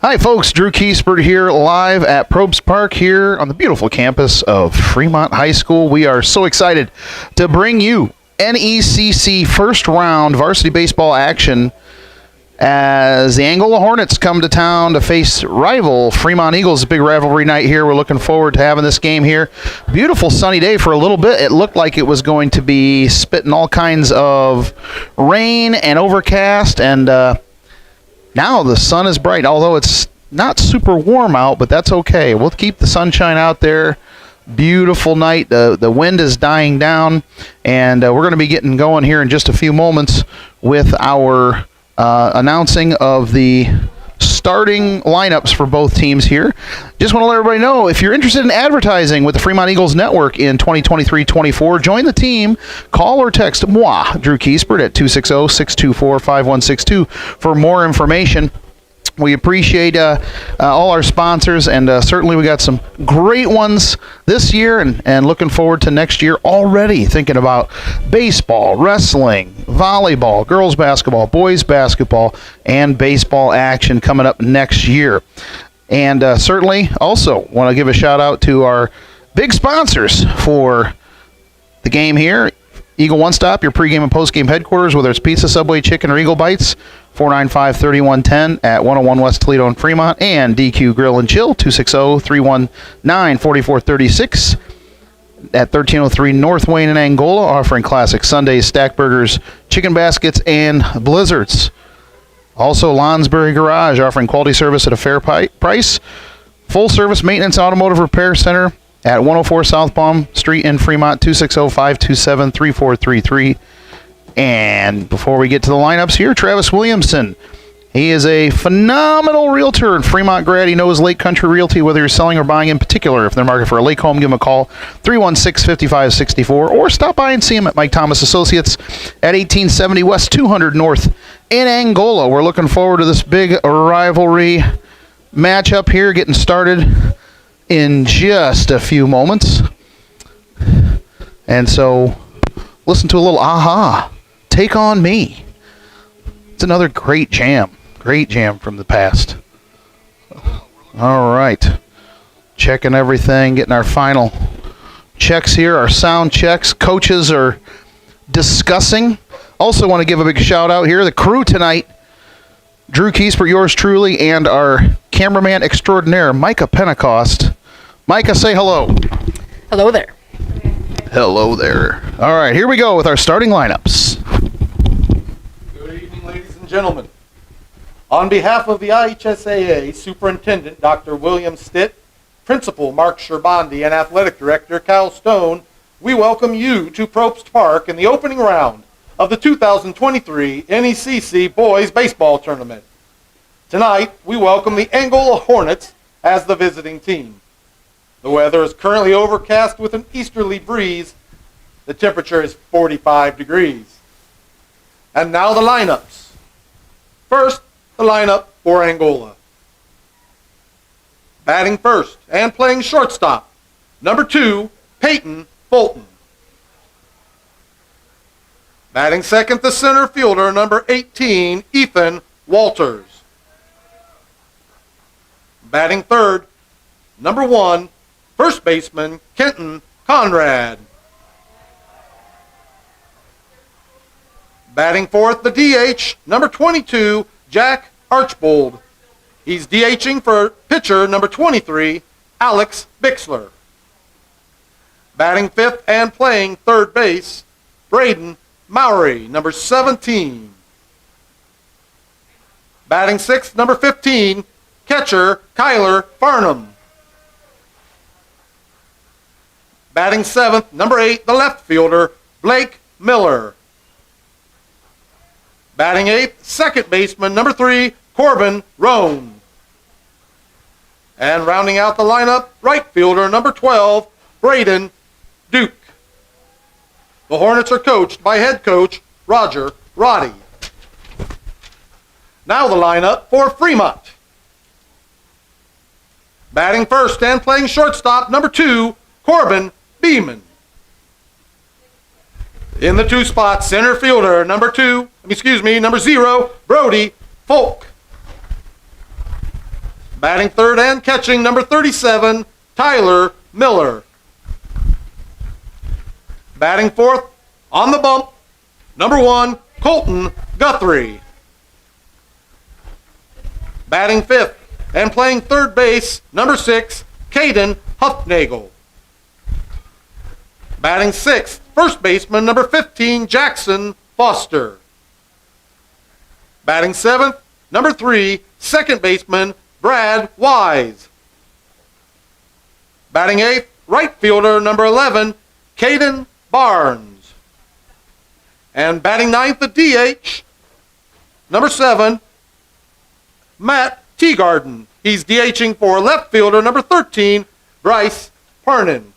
Hi folks, Drew Kiesbert here live at Probst Park here on the beautiful campus of Fremont High School. We are so excited to bring you NECC first round varsity baseball action as the Angola Hornets come to town to face rival Fremont Eagles. A big rivalry night here. We're looking forward to having this game here. Beautiful sunny day for a little bit. It looked like it was going to be spitting all kinds of rain and overcast, and now the sun is bright, although it's not super warm out, but that's okay. We'll keep the sunshine out there. Beautiful night. The wind is dying down, and we're going to be getting going here in just a few moments with our announcing of the starting lineups for both teams here. Just want to let everybody know, if you're interested in advertising with the Fremont Eagles Network in 2023-24, join the team. Call or text moi, Drew Kiesbert, at 260-624-5162 for more information. We appreciate all our sponsors, and certainly we got some great ones this year, and looking forward to next year already, thinking about baseball, wrestling, volleyball, girls basketball, boys basketball, and baseball action coming up next year. And certainly also want to give a shout out to our big sponsors for the game here. Eagle One Stop, your pregame and postgame headquarters, whether it's pizza, Subway, chicken, or Eagle Bites, 495-3110 at 101 West Toledo in Fremont, and DQ Grill and Chill, 260-319-4436 at 1303 North Wayne in Angola, offering classic Sundays, stack burgers, chicken baskets, and blizzards. Also, Lonsbury Garage, offering quality service at a fair price. Full-service maintenance automotive repair center at 104 South Palm Street in Fremont, 260-527-3433. And before we get to the lineups here, Travis Williamson. He is a phenomenal realtor in Fremont grad. He knows Lake Country Realty, whether you're selling or buying in particular. If they're marketing for a lake home, give him a call, 316-5564, or stop by and see him at Mike Thomas Associates at 1870 West 200 North in Angola. We're looking forward to this big rivalry matchup here, getting started in just a few moments. And so, listen to a little Aha, Take On Me. It's another great jam from the past. All right, checking everything, getting our final checks here, our sound checks. Coaches are discussing. Also want to give a big shout out here, the crew tonight, Drew Kiesbert, yours truly, and our cameraman extraordinaire, Micah Pentecost. Micah, say hello. Hello there. Hello there. All right, here we go with our starting lineups. Good evening, ladies and gentlemen. On behalf of the IHSAA Superintendent Dr. William Stitt, Principal Mark Sherbandi, and Athletic Director Cal Stone, we welcome you to Probst Park in the opening round of the 2023 NECC Boys Baseball Tournament. Tonight, we welcome the Angola Hornets as the visiting team. The weather is currently overcast with an easterly breeze. The temperature is 45 degrees. And now the lineups. First, the lineup for Angola. Batting first and playing shortstop, number 2, Peyton Fulton. Batting second, the center fielder, number 18, Ethan Walters. Batting third, number 1, first baseman, Kenton Conrad. Batting fourth, the DH, number 22, Jack Archbold. He's DHing for pitcher number 23, Alex Bixler. Batting fifth and playing third base, Braden Mowry, number 17. Batting sixth, number 15, catcher Kyler Farnham. Batting seventh, number 8, the left fielder, Blake Miller. Batting eighth, second baseman, number 3, Corbin Roan. And rounding out the lineup, right fielder, number 12, Braden Duke. The Hornets are coached by head coach Roger Roddy. Now the lineup for Fremont. Batting first and playing shortstop, number 2, Corbin Beeman. In the 2 spots, center fielder, number 0, Brody Folk. Batting third and catching, number 37, Tyler Miller. Batting fourth, on the bump, number 1, Colton Guthrie. Batting fifth and playing third base, number 6, Caden Huffnagel. Batting sixth, first baseman, number 15, Jackson Foster. Batting seventh, number 3, second baseman, Brad Wise. Batting eighth, right fielder, number 11, Caden Barnes. And batting ninth, the DH, number 7, Matt Teagarden. He's DHing for left fielder, number 13, Bryce Parnan.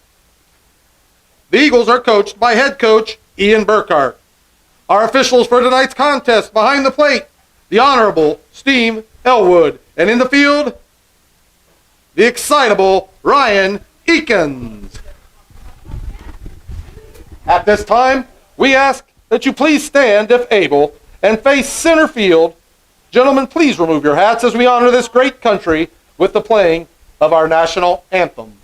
The Eagles are coached by head coach Ian Burkhart. Our officials for tonight's contest: behind the plate, the Honorable Steve Elwood. And in the field, the excitable Ryan Eakins. At this time, we ask that you please stand, if able, and face center field. Gentlemen, please remove your hats as we honor this great country with the playing of our national anthem.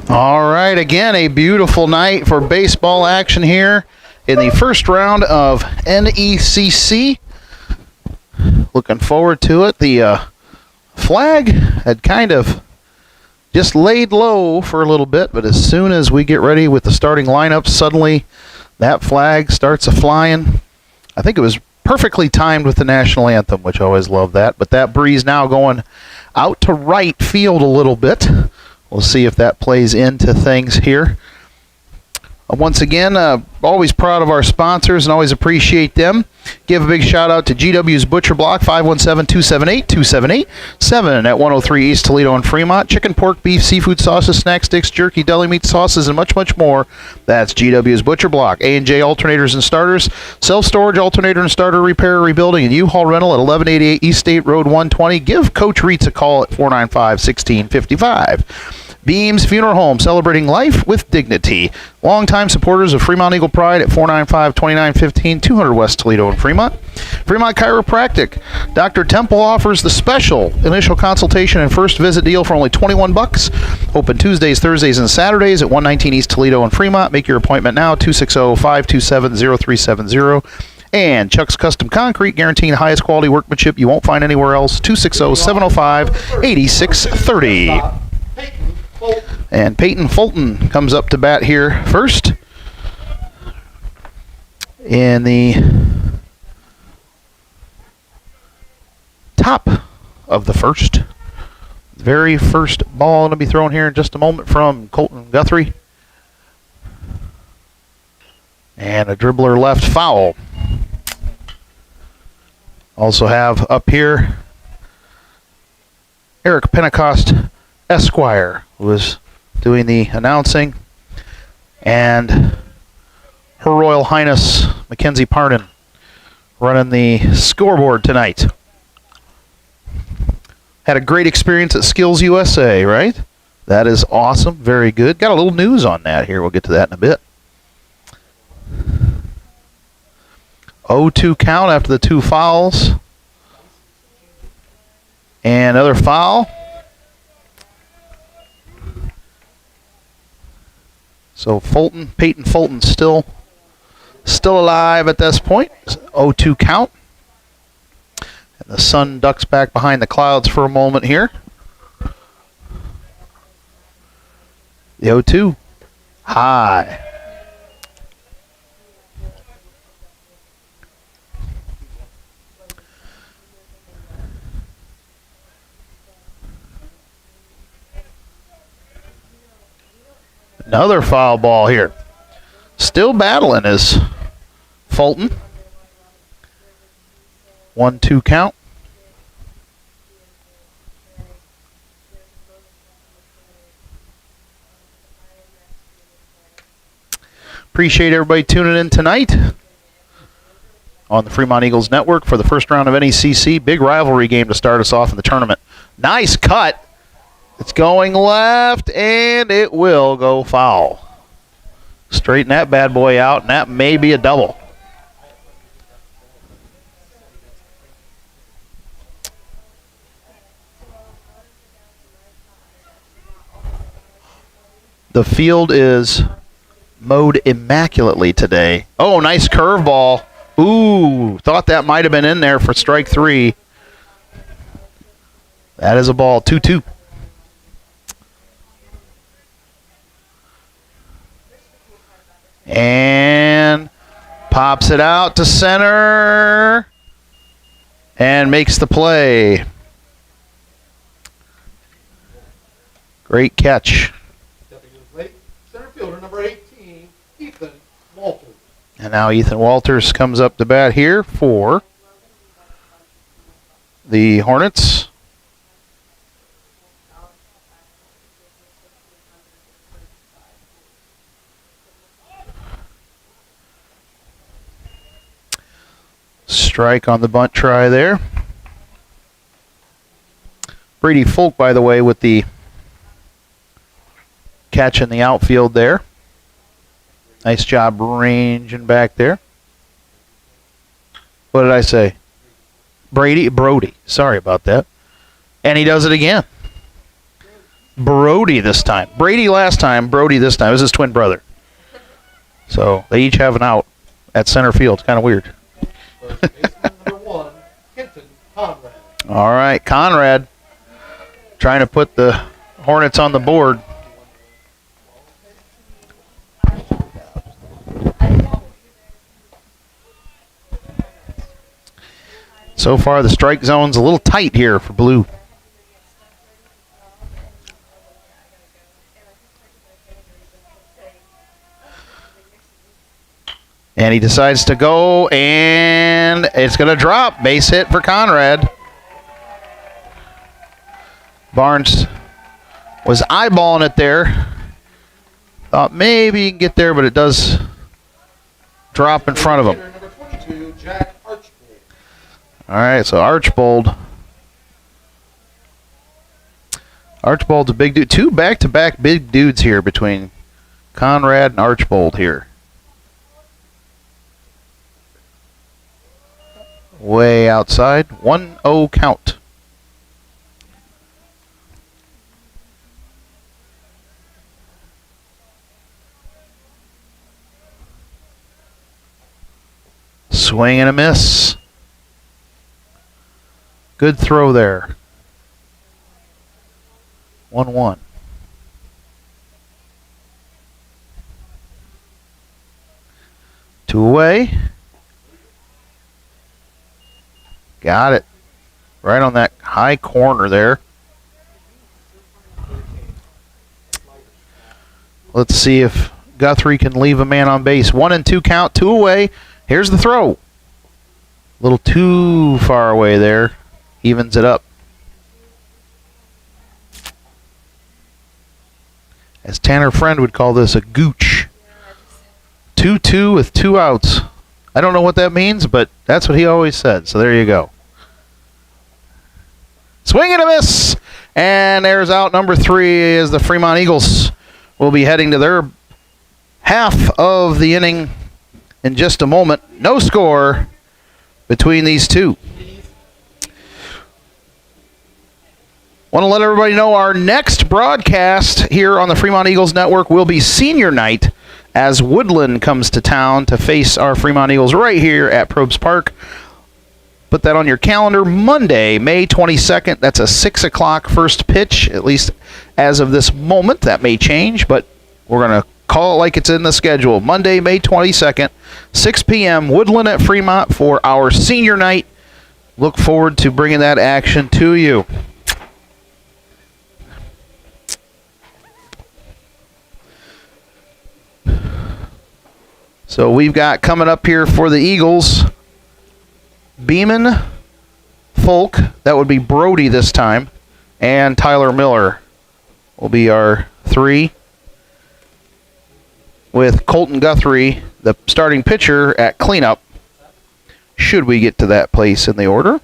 All right, again, a beautiful night for baseball action here in the first round of NECC. Looking forward to it. The flag had kind of just laid low for a little bit, but as soon as we get ready with the starting lineup, suddenly that flag starts a-flying. I think it was perfectly timed with the national anthem, which I always love that. But that breeze now going out to right field a little bit. We'll see if that plays into things here. Once again, always proud of our sponsors and always appreciate them. Give a big shout out to GW's Butcher Block, 517-278-2787 at 103 East Toledo in Fremont. Chicken, pork, beef, seafood sauces, snack sticks, jerky, deli meat sauces, and much, much more. That's GW's Butcher Block. A&J Alternators and Starters, self-storage, alternator and starter repair, rebuilding, and U-Haul rental at 1188 East State Road 120. Give Coach Reitz a call at 495-1655. Beams Funeral Home, celebrating life with dignity. Longtime supporters of Fremont Eagle Pride at 495-2915, 200 West Toledo in Fremont. Fremont Chiropractic. Dr. Temple offers the special initial consultation and first visit deal for only $21. Open Tuesdays, Thursdays, and Saturdays at 119 East Toledo in Fremont. Make your appointment now, 260-527-0370. And Chuck's Custom Concrete, guaranteeing the highest quality workmanship you won't find anywhere else, 260-705-8630. And Peyton Fulton comes up to bat here first in the top of the first. Very first ball to be thrown here in just a moment from Colton Guthrie. And a dribbler left foul. Also have up here Eric Pentecost Esquire, who is doing the announcing, and Her Royal Highness Mackenzie Parnan running the scoreboard tonight. Had a great experience at Skills USA, right? That is awesome. Very good. Got a little news on that here. We'll get to that in a bit. 0-2 count after the 2 fouls. And another foul. So Peyton Fulton still alive at this point. 0-2 count. And the sun ducks back behind the clouds for a moment here. The 0-2. High. Another foul ball here. Still battling is Fulton. 1-2 count. Appreciate everybody tuning in tonight on the Fremont Eagles Network for the first round of NECC. Big rivalry game to start us off in the tournament. Nice cut. It's going left, and it will go foul. Straighten that bad boy out, and that may be a double. The field is mowed immaculately today. Oh, nice curveball. Ooh, thought that might have been in there for strike 3. That is a ball. 2-2. And pops it out to center and makes the play. Great catch. Center fielder number 18, Ethan Walters. And now Ethan Walters comes up to bat here for the Hornets. Strike on the bunt try there. Brady Folk, by the way, with the catch in the outfield there. Nice job ranging back there. What did I say? Brody. Sorry about that. And he does it again. Brody this time. Brady last time, Brody this time. It was his twin brother. So they each have an out at center field. It's kind of weird. Baseman number 1, Kenton Conrad. All right, Conrad trying to put the Hornets on the board. So far, the strike zone's a little tight here for Blue. And he decides to go, and it's going to drop. Base hit for Conrad. Barnes was eyeballing it there. Thought maybe he can get there, but it does drop in front of him. Number 22, Jack Archibald. All right, so Archibald's a big dude. 2 back-to-back big dudes here between Conrad and Archibald here. Way outside. 1-0 count. Swing and a miss. Good throw there. 1-1. Two away. Got it. Right on that high corner there. Let's see if Guthrie can leave a man on base. 1-2 count, 2 away. Here's the throw. A little too far away there. Evens it up. As Tanner Friend would call this, a gooch. 2-2 with 2 outs. I don't know what that means, but that's what he always said. So there you go. Swing and a miss. And there's out number 3 as the Fremont Eagles will be heading to their half of the inning in just a moment. No score between these two. Want to let everybody know our next broadcast here on the Fremont Eagles Network will be senior night as Woodland comes to town to face our Fremont Eagles right here at Probst Park. Put that on your calendar. Monday, May 22nd. That's a 6 o'clock first pitch, at least as of this moment. That may change, but we're going to call it like it's in the schedule. Monday, May 22nd, 6 p.m., Woodland at Fremont for our senior night. Look forward to bringing that action to you. So we've got coming up here for the Eagles, Beeman, Folk, that would be Brody this time, and Tyler Miller will be our 3, with Colton Guthrie, the starting pitcher, at cleanup, should we get to that place in the order.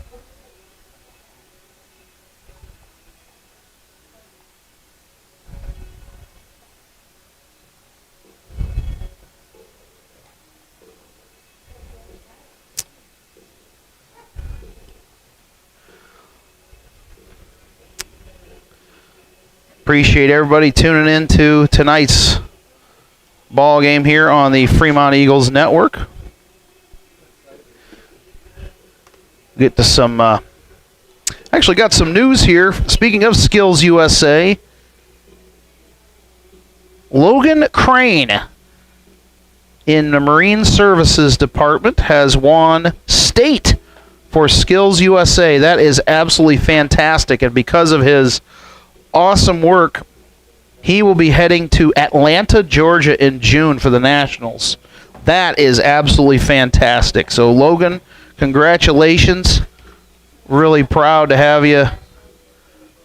Appreciate everybody tuning in to tonight's ball game here on the Fremont Eagles Network. Get to some, actually got some news here. Speaking of Skills USA, Logan Crane in the Marine Services Department has won state for Skills USA. That is absolutely fantastic, and because of his awesome work, he will be heading to Atlanta, Georgia in June for the Nationals. That is absolutely fantastic. So, Logan, congratulations. Really proud to have you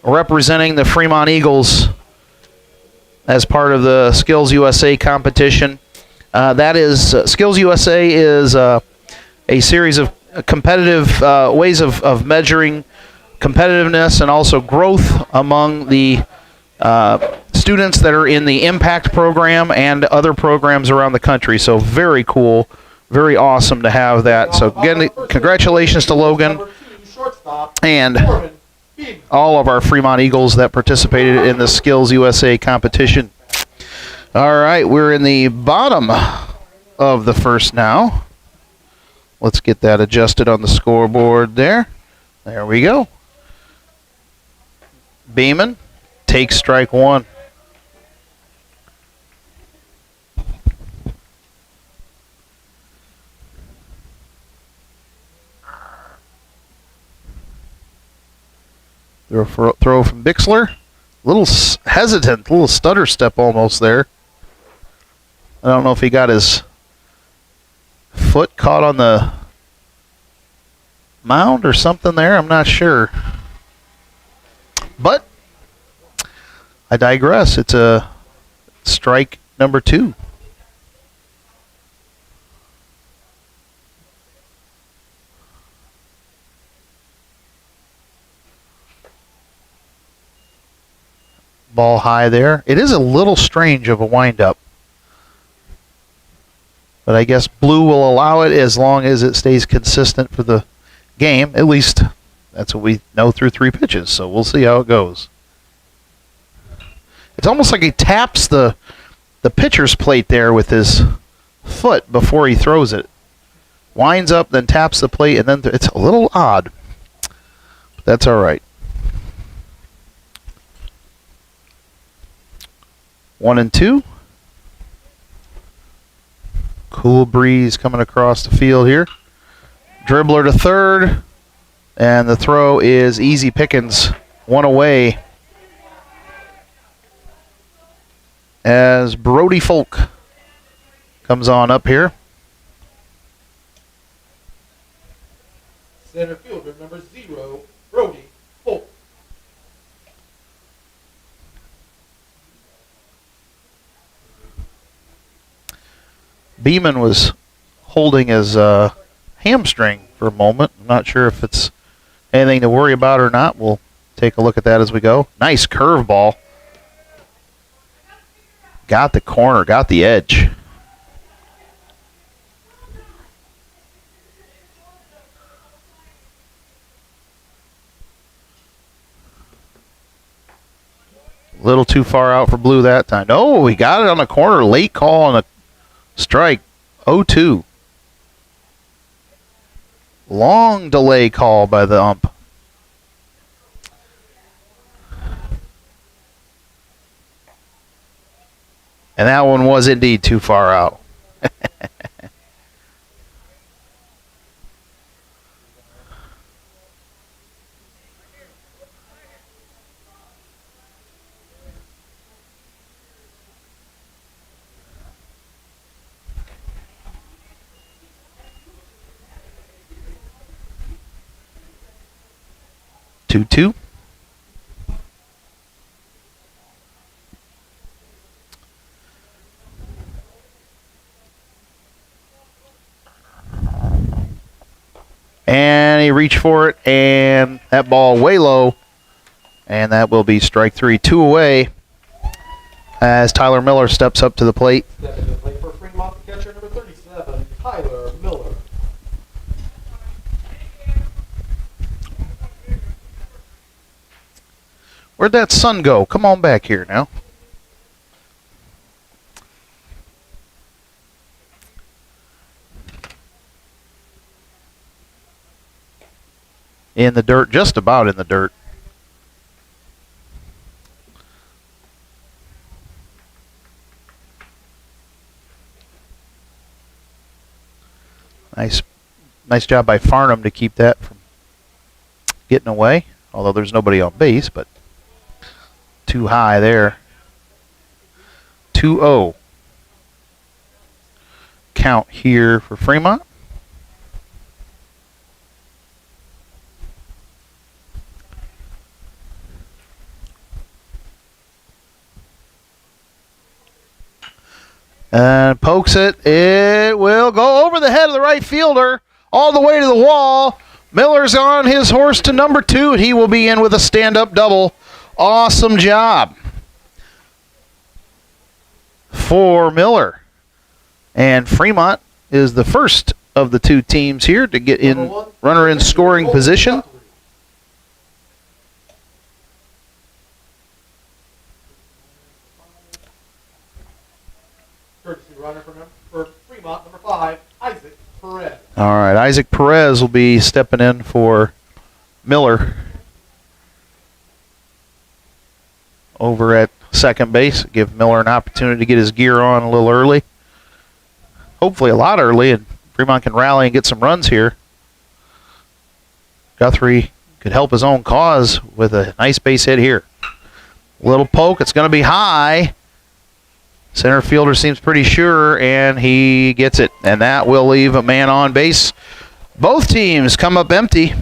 representing the Fremont Eagles as part of the Skills USA competition. That is, Skills USA is a series of competitive ways of measuring competitiveness and also growth among the students that are in the Impact program and other programs around the country. So very cool, very awesome to have that. So again, congratulations to Logan and all of our Fremont Eagles that participated in the Skills USA competition. All right, we're in the bottom of the first now. Let's get that adjusted on the scoreboard there. There we go. Beeman takes strike 1. Throw from Bixler. A little hesitant, a little stutter step almost there. I don't know if he got his foot caught on the mound or something there. I'm not sure. But I digress. It's a strike number 2. Ball high there. It is a little strange of a windup, but I guess Blue will allow it as long as it stays consistent for the game. At least that's what we know through 3 pitches, so we'll see how it goes. It's almost like he taps the pitcher's plate there with his foot before he throws it. Winds up, then taps the plate, and then it's a little odd, but that's all right. 1-2. Cool breeze coming across the field here. Dribbler to third, and the throw is easy pickings. 1 away as Brody Folk comes on up here. Center fielder number 0, Brody Folk. Beeman was holding his hamstring for a moment. I'm not sure if it's anything to worry about or not. We'll take a look at that as we go. Nice curveball. Got the corner, got the edge. A little too far out for Blue that time. No, he got it on the corner. Late call on a strike. 0-2. Long delay call by the ump. And that one was indeed too far out. 2-2. And he reached for it, and that ball way low, and that will be strike 3. 2 away as Tyler Miller steps up to the plate. Stepping to the plate for Fremont, the catcher, number 37, Tyler Miller. Where'd that sun go? Come on back here now. In the dirt, just about in the dirt. Nice job by Farnham to keep that from getting away. Although there's nobody on base, but too high there. 2-0. Count here for Fremont. And pokes it. It will go over the head of the right fielder all the way to the wall. Miller's on his horse to number 2, and he will be in with a stand-up double. Awesome job for Miller. And Fremont is the first of the 2 teams here to get in runner in scoring position. Courtesy runner for Fremont, number 5, Isaac Perez. All right, Isaac Perez will be stepping in for Miller over at second base. Give Miller an opportunity to get his gear on a little early. Hopefully a lot early, and Fremont can rally and get some runs here. Guthrie could help his own cause with a nice base hit here. Little poke, it's going to be high. Center fielder seems pretty sure, and he gets it. And that will leave a man on base. Both teams come up empty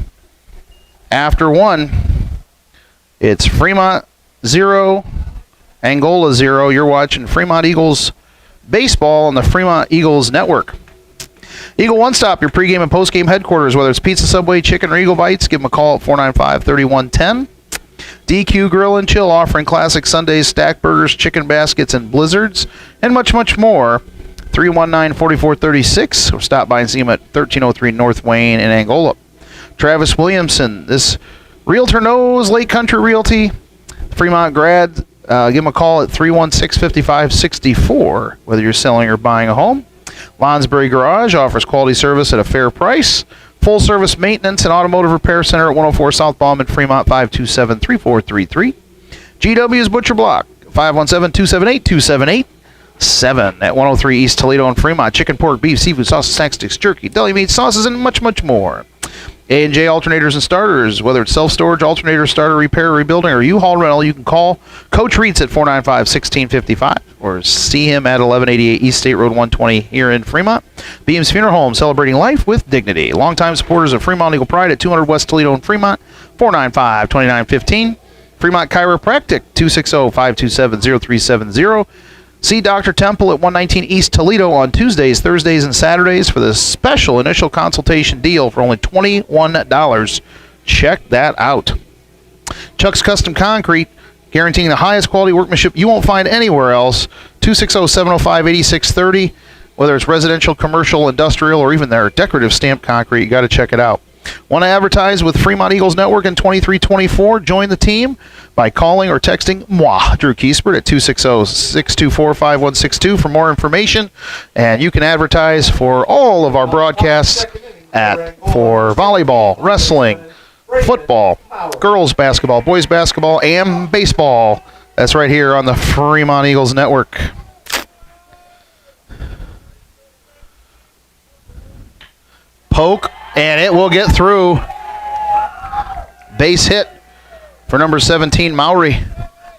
after 1. It's Fremont 0, Angola 0. You're watching Fremont Eagles baseball on the Fremont Eagles Network. Eagle One Stop, your pregame and postgame headquarters. Whether it's pizza, Subway, chicken, or Eagle Bites, give them a call at 495-3110. DQ Grill and Chill, offering classic Sundays, stack burgers, chicken baskets, and blizzards, and much, much more. 319-4436, or stop by and see him at 1303 North Wayne in Angola. Travis Williamson, this realtor knows Lake Country Realty. Fremont grad, give him a call at 316-5564, whether you're selling or buying a home. Lonsbury Garage offers quality service at a fair price. Full service maintenance and automotive repair center at 104 South Baum in Fremont, 527-3433. GW's Butcher Block, 517-278-2787 at 103 East Toledo in Fremont. Chicken, pork, beef, seafood, sausage, snack sticks, jerky, deli meat, sauces, and much, much more. A&J Alternators and Starters, whether it's self-storage, alternator, starter, repair, rebuilding, or U-Haul rental, you can call Coach Reitz at 495-1655 or see him at 1188 East State Road 120 here in Fremont. Beams Funeral Home, celebrating life with dignity. Longtime supporters of Fremont Eagle Pride at 200 West Toledo in Fremont, 495-2915. Fremont Chiropractic, 260-527-0370. See Dr. Temple at 119 East Toledo on Tuesdays, Thursdays, and Saturdays for the special initial consultation deal for only $21. Check that out. Chuck's Custom Concrete, guaranteeing the highest quality workmanship you won't find anywhere else. 260-705-8630. Whether it's residential, commercial, industrial, or even their decorative stamped concrete, you got to check it out. Want to advertise with Fremont Eagles Network in 2324? Join the team by calling or texting moi, Drew Kiesbert, at 260-624-5162 for more information. And you can advertise for all of our broadcasts for volleyball, wrestling, football, girls basketball, boys basketball, and baseball. That's right here on the Fremont Eagles Network. Poke, and it will get through. Base hit for number 17, Mowry,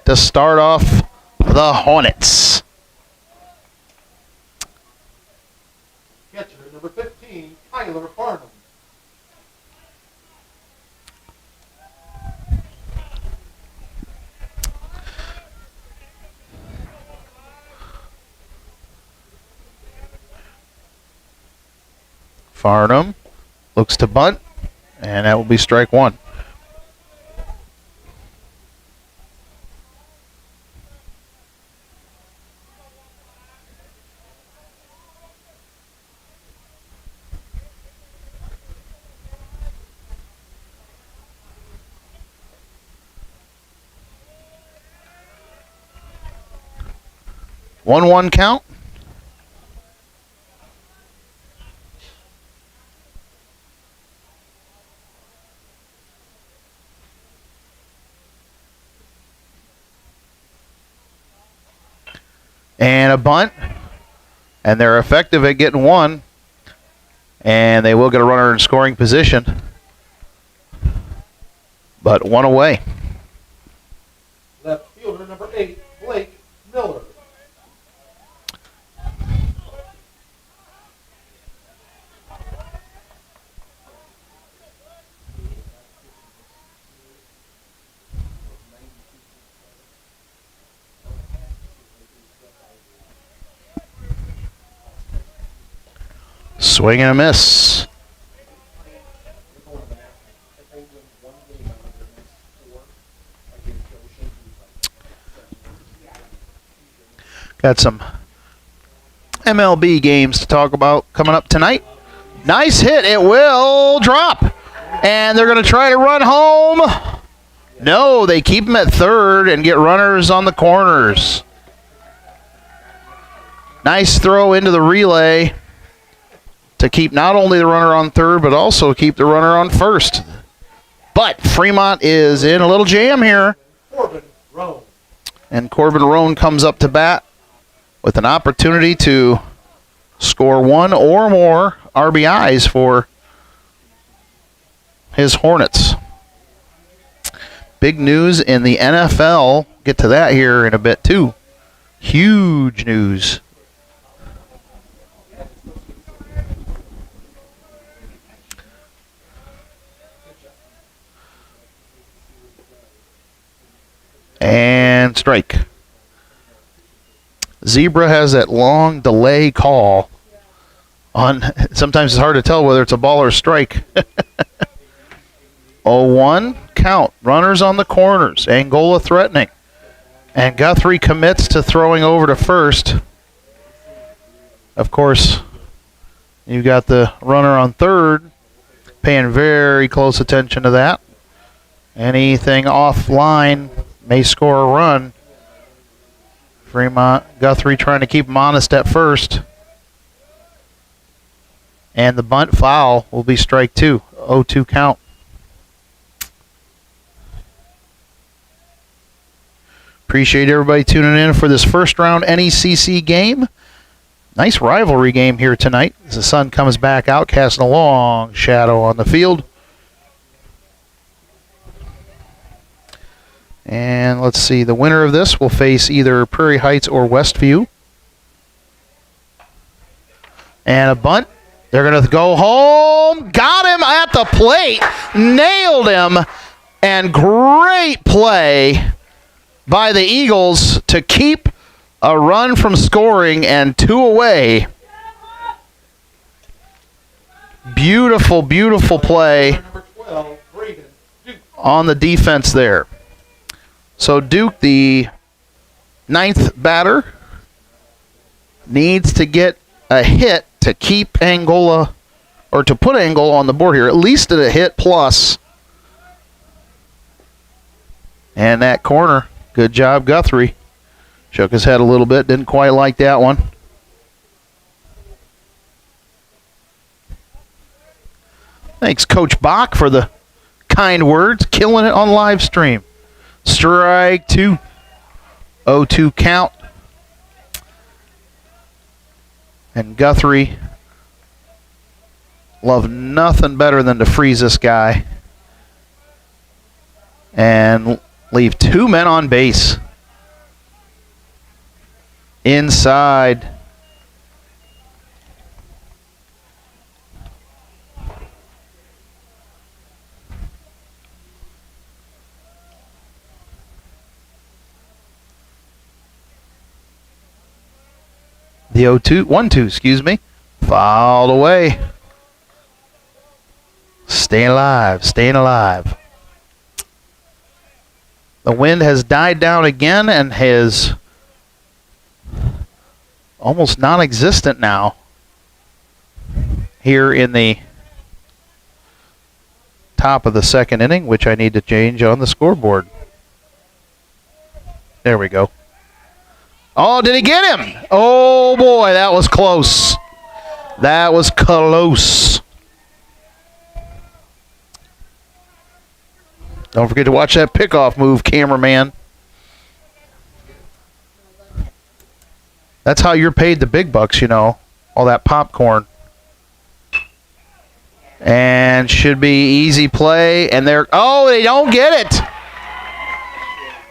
to start off the Hornets. Catcher, number 15, Tyler Farnham. Farnham looks to bunt, and that will be strike one. One count. And a bunt, and they're effective at getting one, and they will get a runner in scoring position, but one away. Left fielder, number 8, Blake Miller. Swing and a miss. Got some MLB games to talk about coming up tonight. Nice hit. It will drop. And they're going to try to run home. No, they keep him at third and get runners on the corners. Nice throw into the relay to keep not only the runner on third, but also keep the runner on first. But Fremont is in a little jam here. Corbin Roan. And Corbin Roan comes up to bat with an opportunity to score one or more RBIs for his Hornets. Big news in the NFL. Get to that here in a bit, too. Huge news. And strike. Zebra has that long delay call on. Sometimes it's hard to tell whether it's a ball or a strike. 0-1 count. Runners on the corners. Angola threatening. And Guthrie commits to throwing over to first. Of course, you got the runner on third. Paying very close attention to that. Anything offline may score a run. Fremont, Guthrie trying to keep him honest at first. And the bunt foul will be strike two. 0-2 count. Appreciate everybody tuning in for this first round NECC game. Nice rivalry game here tonight as the sun comes back out, casting a long shadow on the field. And let's see, the winner of this will face either Prairie Heights or Westview. And a bunt. They're going to go home. Got him at the plate. Nailed him. And great play by the Eagles to keep a run from scoring and two away. Beautiful, beautiful play on the defense there. So Duke, the ninth batter, needs to get a hit to keep Angola, or to put Angola on the board here, at least at a hit plus. And that corner, good job, Guthrie. Shook his head a little bit, didn't quite like that one. Thanks, Coach Bach, for the kind words. Killing it on live stream. Strike two. 0-2 count. And Guthrie, love nothing better than to freeze this guy and leave two men on base. Inside. The 1-2, excuse me, fouled away. Staying alive, staying alive. The wind has died down again and is almost non-existent now here in the top of the second inning, which I need to change on the scoreboard. There we go. Oh, did he get him? Oh, boy, that was close. That was close. Don't forget to watch that pickoff move, cameraman. That's how you're paid the big bucks, you know, all that popcorn. And should be easy play. And they're, oh, they don't get it.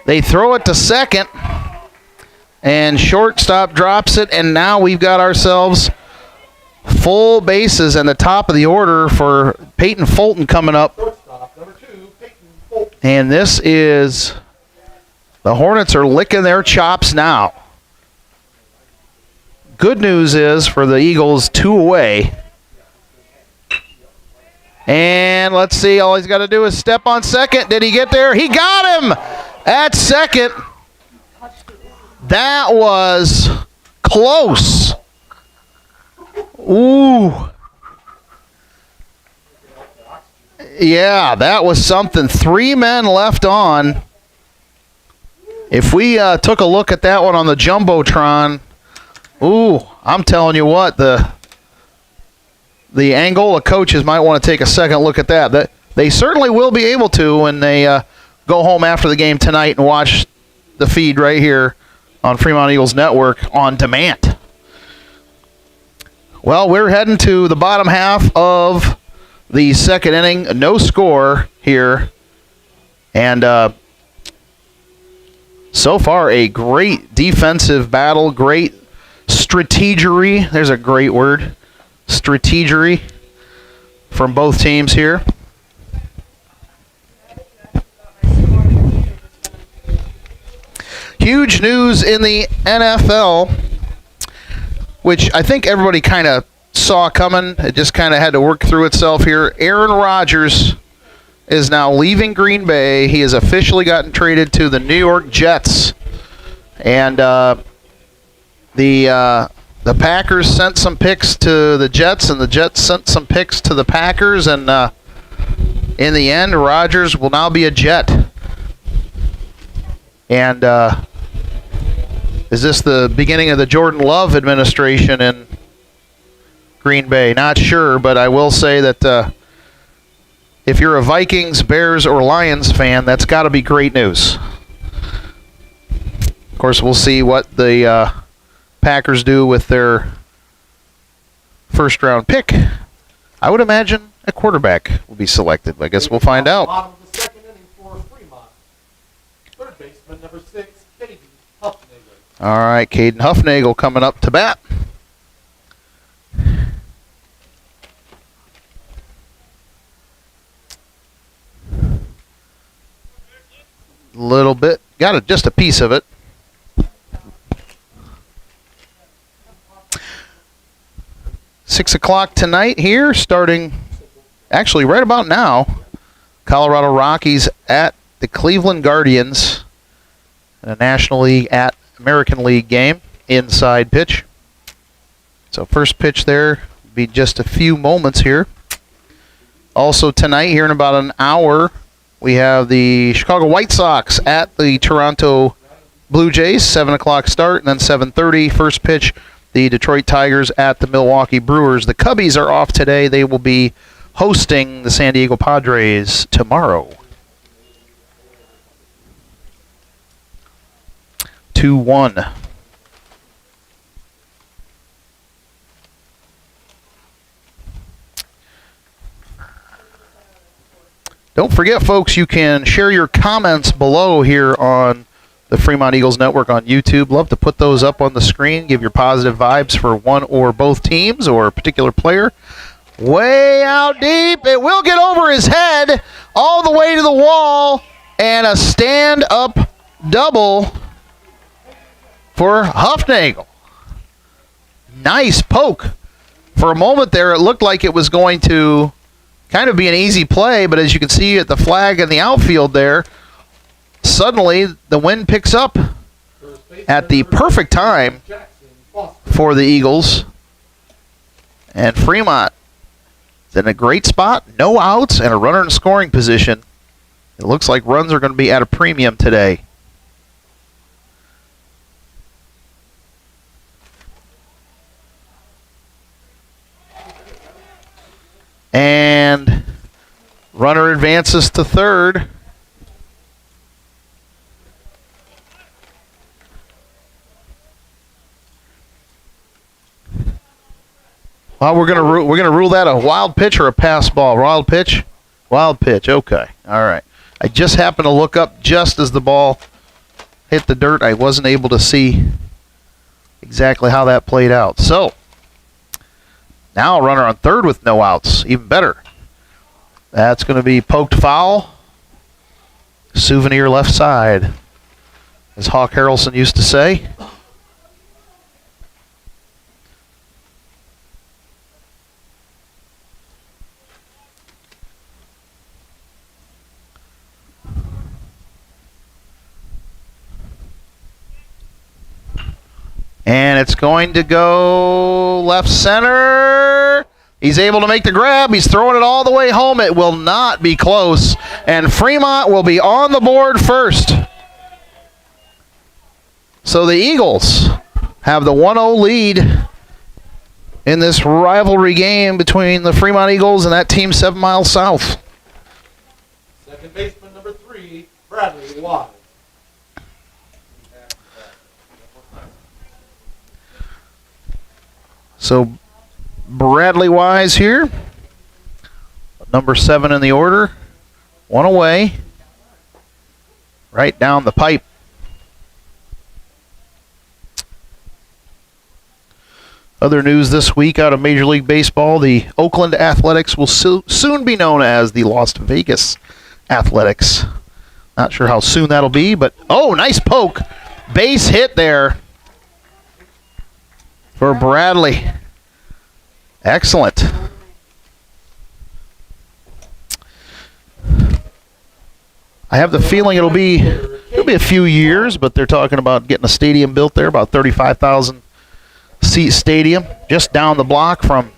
They throw it to second. And shortstop drops it, and now we've got ourselves full bases and the top of the order for Peyton Fulton coming up. Shortstop, number 2, Peyton Fulton. And this is, the Hornets are licking their chops now. Good news is for the Eagles, 2 away. And let's see, all he's got to do is step on second. Did he get there? He got him at second. That was close. Ooh. Yeah, that was something. 3 men left on. If we took a look at that one on the Jumbotron, ooh, I'm telling you what, the Angola coaches might want to take a second look at that. They certainly will be able to when they go home after the game tonight and watch the feed right here on Fremont Eagles Network on demand. Well, we're heading to the bottom half of the second inning. No score here. And so far, a great defensive battle. Great strategery. There's a great word. Strategery from both teams here. Huge news in the NFL, which I think everybody kind of saw coming. It just kind of had to work through itself here. Aaron Rodgers is now leaving Green Bay. He has officially gotten traded to the New York Jets. And the Packers sent some picks to the Jets, and the Jets sent some picks to the Packers. And in the end, Rodgers will now be a Jet. And is this the beginning of the Jordan Love administration in Green Bay? Not sure, but I will say that if you're a Vikings, Bears, or Lions fan, that's got to be great news. Of course, we'll see what the Packers do with their first-round pick. I would imagine a quarterback will be selected. I guess we'll find out. Bottom of the second inning for Fremont. Third baseman, number 6, Caden Huffnagel. All right, Caden Huffnagel coming up to bat. Little bit. Got just a piece of it. Six o'clock tonight here, starting actually right about now. Colorado Rockies at the Cleveland Guardians. in a National League at American League game. Inside pitch. So first pitch there will be just a few moments here. Also tonight, here in about an hour, we have the Chicago White Sox at the Toronto Blue Jays, 7 o'clock start, and then 7:30 first pitch, the Detroit Tigers at the Milwaukee Brewers. The Cubbies are off today. They will be hosting the San Diego Padres tomorrow. 2-1. Don't forget, folks, you can share your comments below here on the Fremont Eagles Network on YouTube. Love to put those up on the screen. Give your positive vibes for one or both teams or a particular player. Way out deep. It will get over his head all the way to the wall. And a stand-up double for Huffnagel. Nice poke. For a moment there, it looked like it was going to kind of be an easy play, but as you can see at the flag in the outfield there, suddenly the wind picks up at the perfect time for the Eagles. And Fremont is in a great spot, no outs, and a runner in scoring position. It looks like runs are going to be at a premium today. And runner advances to third. Well, we're gonna rule that a wild pitch or a pass ball. Wild pitch, wild pitch. Okay, all right. I just happened to look up just as the ball hit the dirt. I wasn't able to see exactly how that played out. So now a runner on third with no outs. Even better. That's going to be poked foul. Souvenir left side, as Hawk Harrelson used to say. And it's going to go left center. He's able to make the grab. He's throwing it all the way home. It will not be close. And Fremont will be on the board first. So the Eagles have the 1-0 lead in this rivalry game between the Fremont Eagles and that team 7 miles south. Second baseman number 3, Bradley Wise. So Bradley Wise here, number 7 in the order, 1 away, right down the pipe. Other news this week out of Major League Baseball, the Oakland Athletics will soon be known as the Las Vegas Athletics. Not sure how soon that'll be, but oh, nice poke. Base hit there for Bradley. Excellent. I have the feeling it'll be a few years, but they're talking about getting a stadium built there, about 35,000 seat stadium, just down the block from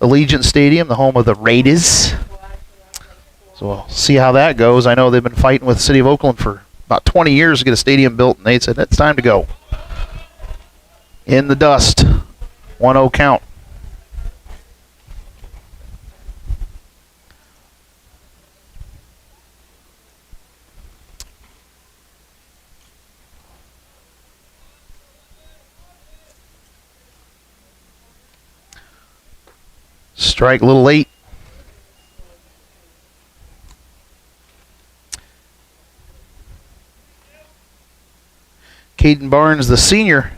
Allegiant Stadium, the home of the Raiders. So we'll see how that goes. I know they've been fighting with the city of Oakland for about 20 years to get a stadium built, and they said it's time to go. In the dust, 1-0 count. Strike a little late. Caden Barnes, the senior,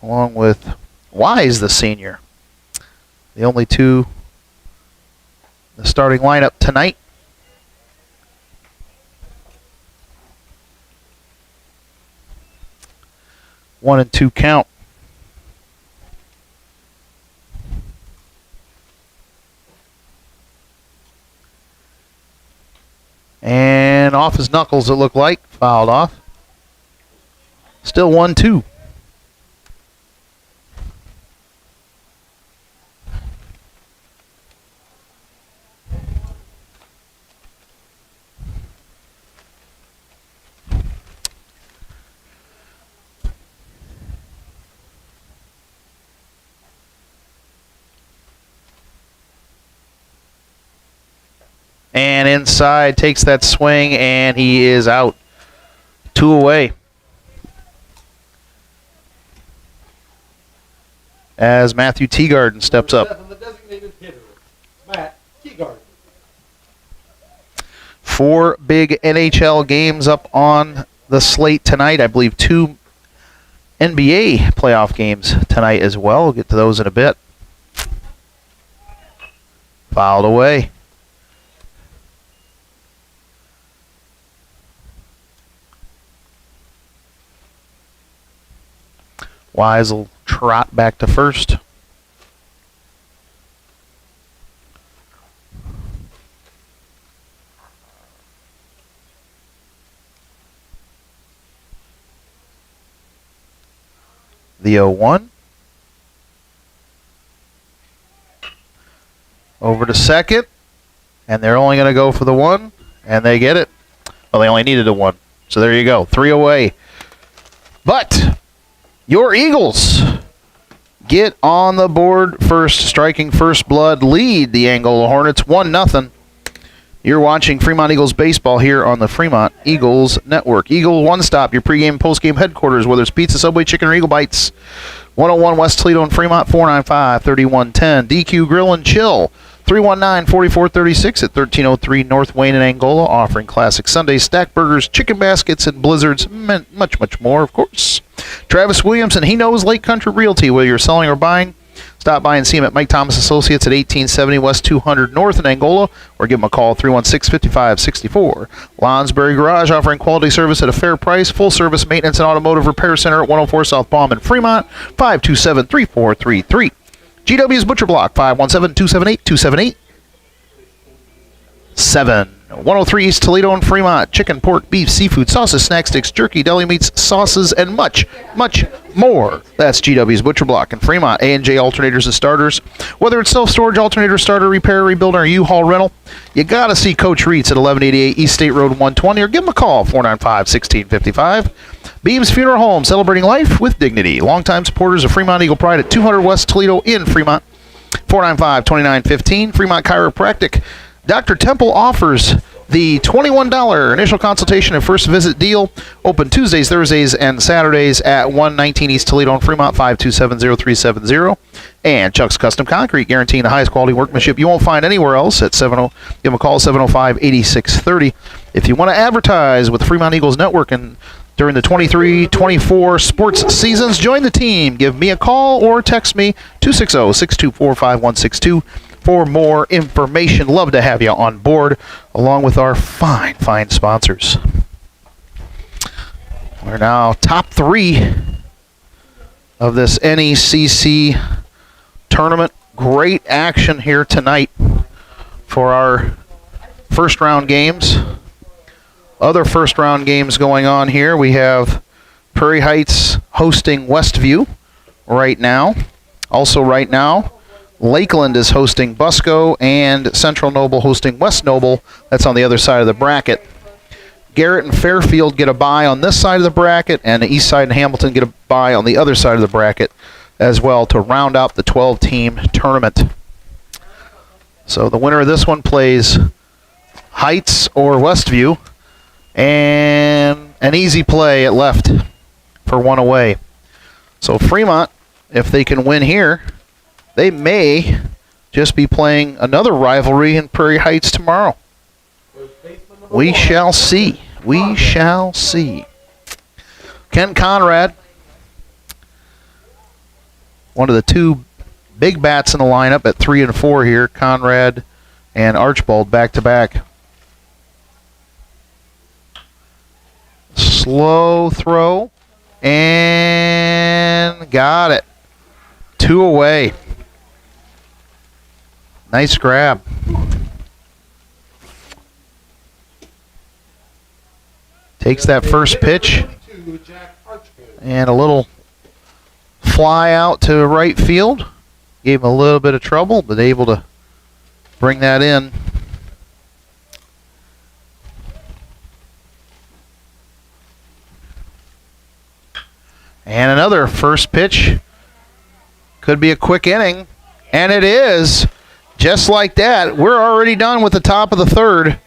along with Wise, the senior. The only two in the starting lineup tonight. One and two count. And and off his knuckles, it looked like. Fouled off. Still 1-2. And inside, takes that swing, and he is out. 2 away. As Matthew Teagarden steps up. The designated hitter, Matt Teagarden. 4 big NHL games up on the slate tonight. I believe 2 NBA playoff games tonight as well. We'll get to those in a bit. Fouled away. Wise will trot back to first. The 0-1. Over to second. And they're only going to go for the 1. And they get it. Well, they only needed a 1. So there you go. 3 away. But your Eagles get on the board first, striking first blood, lead the Angola Hornets 1-0. You're watching Fremont Eagles baseball here on the Fremont Eagles Network. Eagle One Stop, your pregame and postgame headquarters, whether it's pizza, Subway, chicken, or Eagle Bites. 101 West Toledo and Fremont, 495-3110. DQ Grill and Chill, 319-4436 at 1303 North Wayne in Angola, offering classic Sunday stack burgers, chicken baskets, and blizzards, much, much more, of course. Travis Williamson, he knows Lake Country Realty, whether you're selling or buying. Stop by and see him at Mike Thomas Associates at 1870 West 200 North in Angola, or give him a call, 316-5564. Lonsberry Garage, offering quality service at a fair price. Full service maintenance and automotive repair center at 104 South Palm in Fremont, 527-3433. GW's Butcher Block, 517-278-2787. 103 East Toledo and Fremont. Chicken, pork, beef, seafood, sauces, snack sticks, jerky, deli meats, sauces, and much, much more. That's GW's Butcher Block in Fremont. A&J alternators and starters. Whether it's self-storage, alternator, starter, repair, rebuild, or U-Haul rental, you got to see Coach Reitz at 1188 East State Road 120, or give him a call, 495-1655. Beams Funeral Home, celebrating life with dignity. Longtime supporters of Fremont Eagle Pride at 200 West Toledo in Fremont, 495-2915. Fremont Chiropractic. Dr. Temple offers the $21 initial consultation and first visit deal. Open Tuesdays, Thursdays, and Saturdays at 119 East Toledo and Fremont, 527-0370. And Chuck's Custom Concrete, guaranteeing the highest quality workmanship you won't find anywhere else at 70. Give them a call, 705-8630. If you want to advertise with the Fremont Eagles Network and during the 23-24 sports seasons, join the team. Give me a call or text me, 260-624-5162. For more information. Love to have you on board, along with our fine, fine sponsors. We're now top 3 of this NECC tournament. Great action here tonight for our first round games. Other first round games going on here. We have Prairie Heights hosting Westview right now. Also right now, Lakeland is hosting Busco, and Central Noble hosting West Noble. That's on the other side of the bracket. Garrett and Fairfield get a bye on this side of the bracket, and the East Side and Hamilton get a bye on the other side of the bracket as well to round out the 12-team tournament. So the winner of this one plays Heights or Westview, and an easy play at left for 1 away. So Fremont, if they can win here, they may just be playing another rivalry in Prairie Heights tomorrow. We shall see. We shall see. Ken Conrad, one of the 2 big bats in the lineup at 3 and 4 here. Conrad and Archibald back-to-back. Slow throw. And got it. 2 away. Nice grab. Takes that first pitch. And a little fly out to right field. Gave him a little bit of trouble, but able to bring that in. And another first pitch. Could be a quick inning. And it is. Just like that, we're already done with the top of the third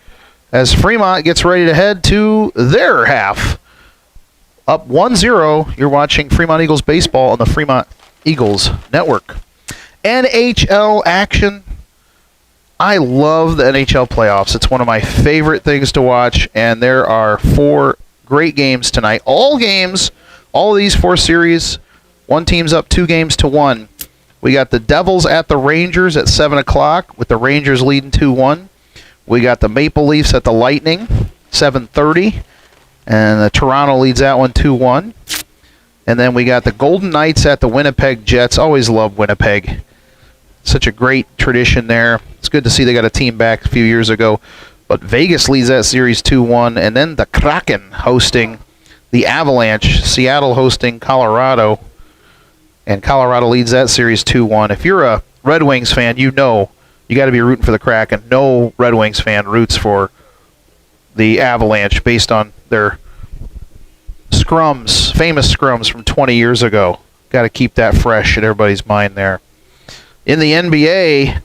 as Fremont gets ready to head to their half. Up 1-0, you're watching Fremont Eagles baseball on the Fremont Eagles Network. NHL action. I love the NHL playoffs. It's one of my favorite things to watch, and there are 4 great games tonight. All games, all of these 4 series, one team's up 2-1. We got the Devils at the Rangers at 7 o'clock, with the Rangers leading 2-1. We got the Maple Leafs at the Lightning, 7:30, and the Toronto leads that one 2-1. And then we got the Golden Knights at the Winnipeg Jets. Always love Winnipeg. Such a great tradition there. It's good to see they got a team back a few years ago. But Vegas leads that series 2-1. And then the Kraken hosting the Avalanche. Seattle hosting Colorado. And Colorado leads that series 2-1. If you're a Red Wings fan, you know you got to be rooting for the Kraken. No Red Wings fan roots for the Avalanche based on their scrums, famous scrums from 20 years ago. Got to keep that fresh in everybody's mind there. In the NBA,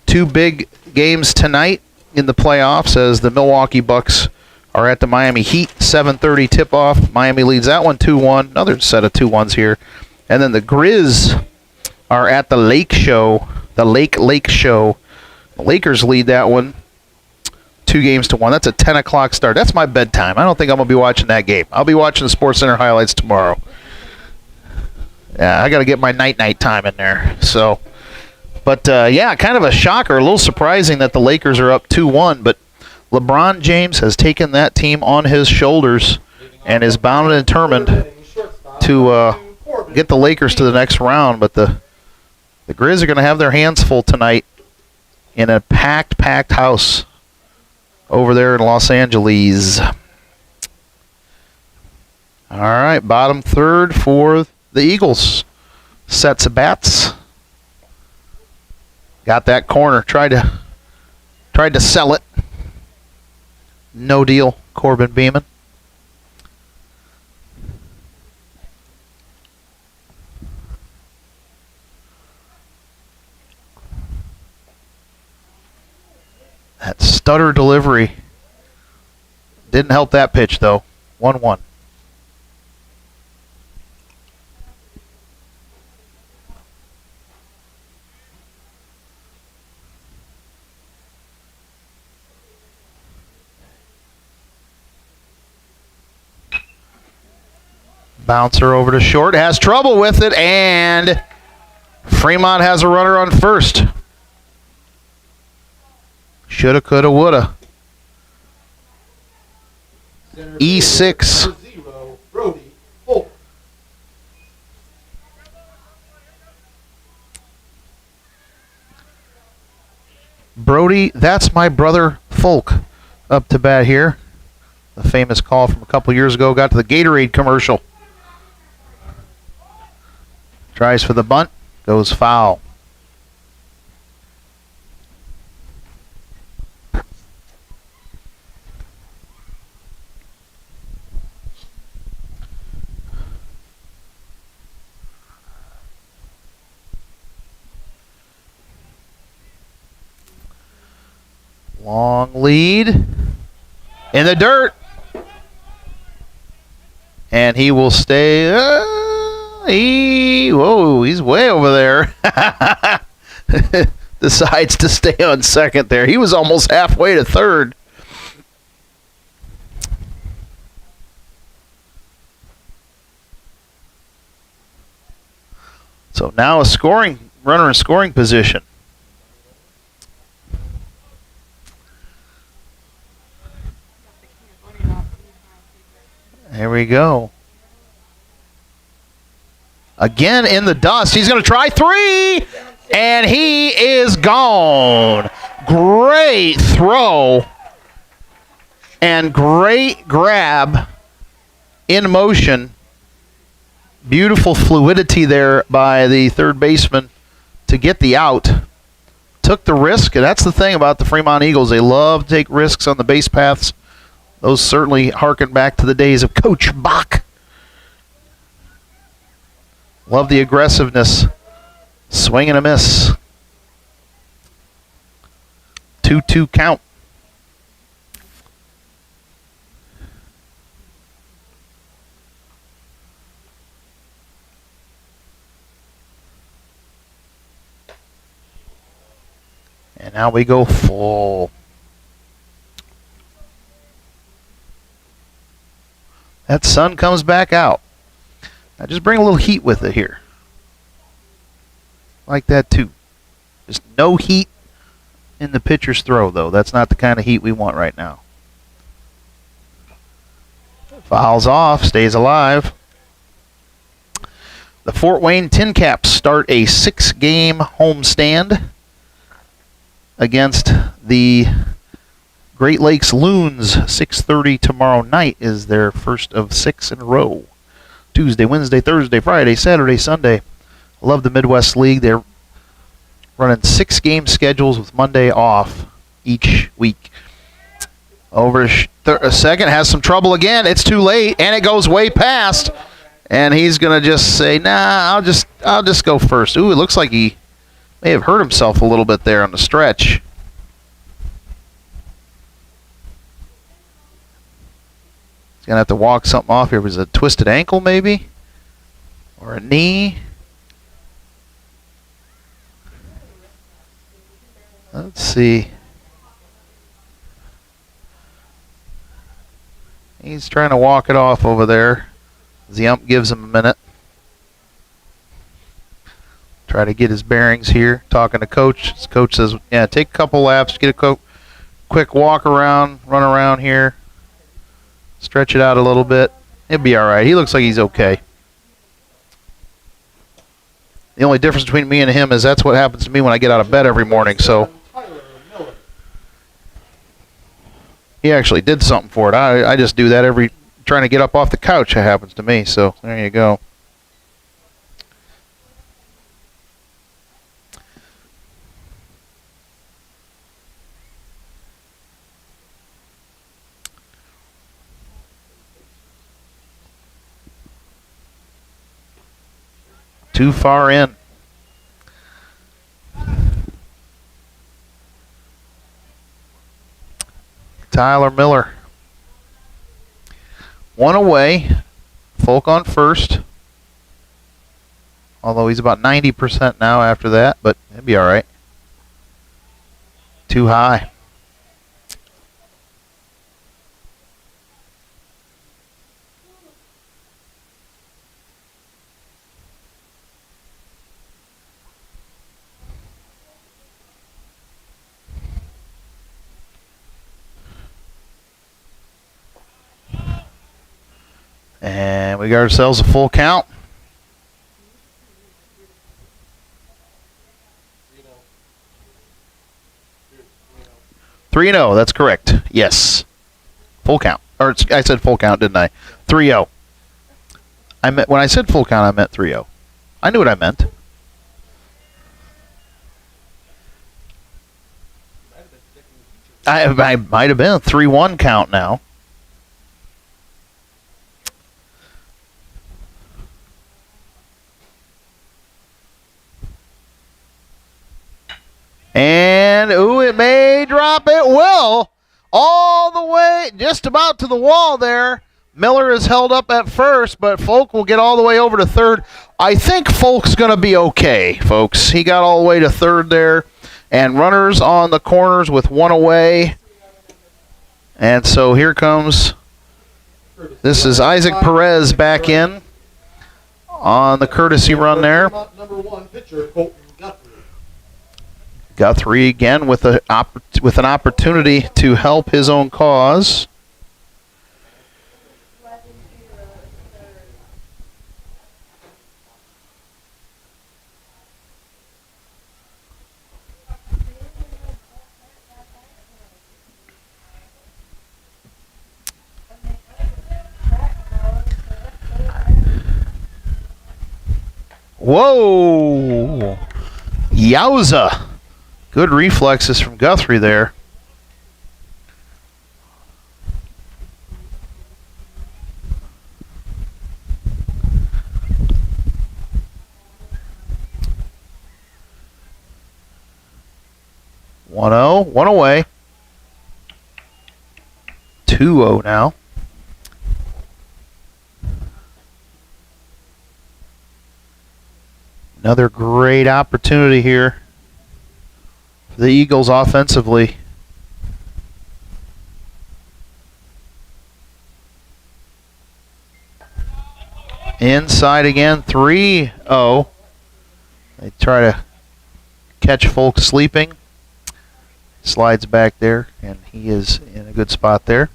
2 big games tonight in the playoffs as the Milwaukee Bucks are at the Miami Heat. 7:30 tip-off. Miami leads that one 2-1. Another set of 2-1s here. And then the Grizz are at the Lake Show. The Lake Show. The Lakers lead that one 2-1. That's a 10 o'clock start. That's my bedtime. I don't think I'm going to be watching that game. I'll be watching the Sports Center highlights tomorrow. Yeah, I got to get my night time in there. So, but yeah, kind of a shocker. A little surprising that the Lakers are up 2-1. But LeBron James has taken that team on his shoulders and is bound and determined to get the Lakers to the next round. But the Grizz are going to have their hands full tonight in a packed house over there in Los Angeles. All right, bottom third for the Eagles. Sets of bats. Got that corner. Tried to sell it. No deal, Corbin Beeman. That stutter delivery didn't help that pitch, though. 1-1. Bouncer over to short. Has trouble with it, and Fremont has a runner on first. Shoulda, coulda, woulda. E6. Brody, that's my brother Folk up to bat here. The famous call from a couple years ago. Got to the Gatorade commercial. Tries for the bunt. Goes foul. Long lead in the dirt, and he will stay. He's way over there. Decides to stay on second there. He was almost halfway to third. So now a runner in scoring position. There we go. Again in the dust. He's going to try 3, and he is gone. Great throw And great grab in motion. Beautiful fluidity there by the third baseman to get the out. Took the risk, and that's the thing about the Fremont Eagles. They love to take risks on the base paths. Those certainly harken back to the days of Coach Bach. Love the aggressiveness. Swing and a miss. 2-2 count. And now we go full. That sun comes back out. Now just bring a little heat with it here. Like that too. Just no heat in the pitcher's throw, though. That's not the kind of heat we want right now. Fouls off, stays alive. The Fort Wayne Tin Caps start a 6-game homestand against the Great Lakes Loons. 6:30 tomorrow night is their first of 6 in a row. Tuesday, Wednesday, Thursday, Friday, Saturday, Sunday. I love the Midwest League. They're running 6-game schedules with Monday off each week. Over a second, has some trouble again. It's too late, and it goes way past. And he's gonna just say, "Nah, I'll just go first." Ooh, it looks like he may have hurt himself a little bit there on the stretch. He's going to have to walk something off here. Was it a twisted ankle maybe? Or a knee? Let's see. He's trying to walk it off over there. The ump gives him a minute. Try to get his bearings here. Talking to Coach. His coach says, yeah, take a couple laps. Get a quick walk around. Run around here. Stretch it out a little bit. He'll be all right. He looks like he's okay. The only difference between me and him is that's what happens to me when I get out of bed every morning. So he actually did something for it. I just do that trying to get up off the couch. It happens to me. So there you go. Too far in. Tyler Miller. One away. Folk on first. Although he's about 90% now after that, but he'll be all right. Too high. And we got ourselves a full count. 3-0, that's correct. Yes. Full count. Or I said full count, didn't I? 3-0. When I said full count, I meant 3-0. I knew what I meant. I might have been a 3-1 count now. And, ooh, it may drop. It will. All the way, just about to the wall there. Miller is held up at first, but Folk will get all the way over to third. I think Folk's going to be okay, folks. He got all the way to third there. And runners on the corners with one away. And so here comes, this is Isaac Perez back in on the courtesy run there. Number 1 pitcher, Guthrie again with an opportunity to help his own cause. Whoa! Yowza! Good reflexes from Guthrie there. One away. 2-0 now. Another great opportunity here for the Eagles offensively. Inside again, 3-0. They try to catch Folk sleeping. Slides back there, and he is in a good spot there.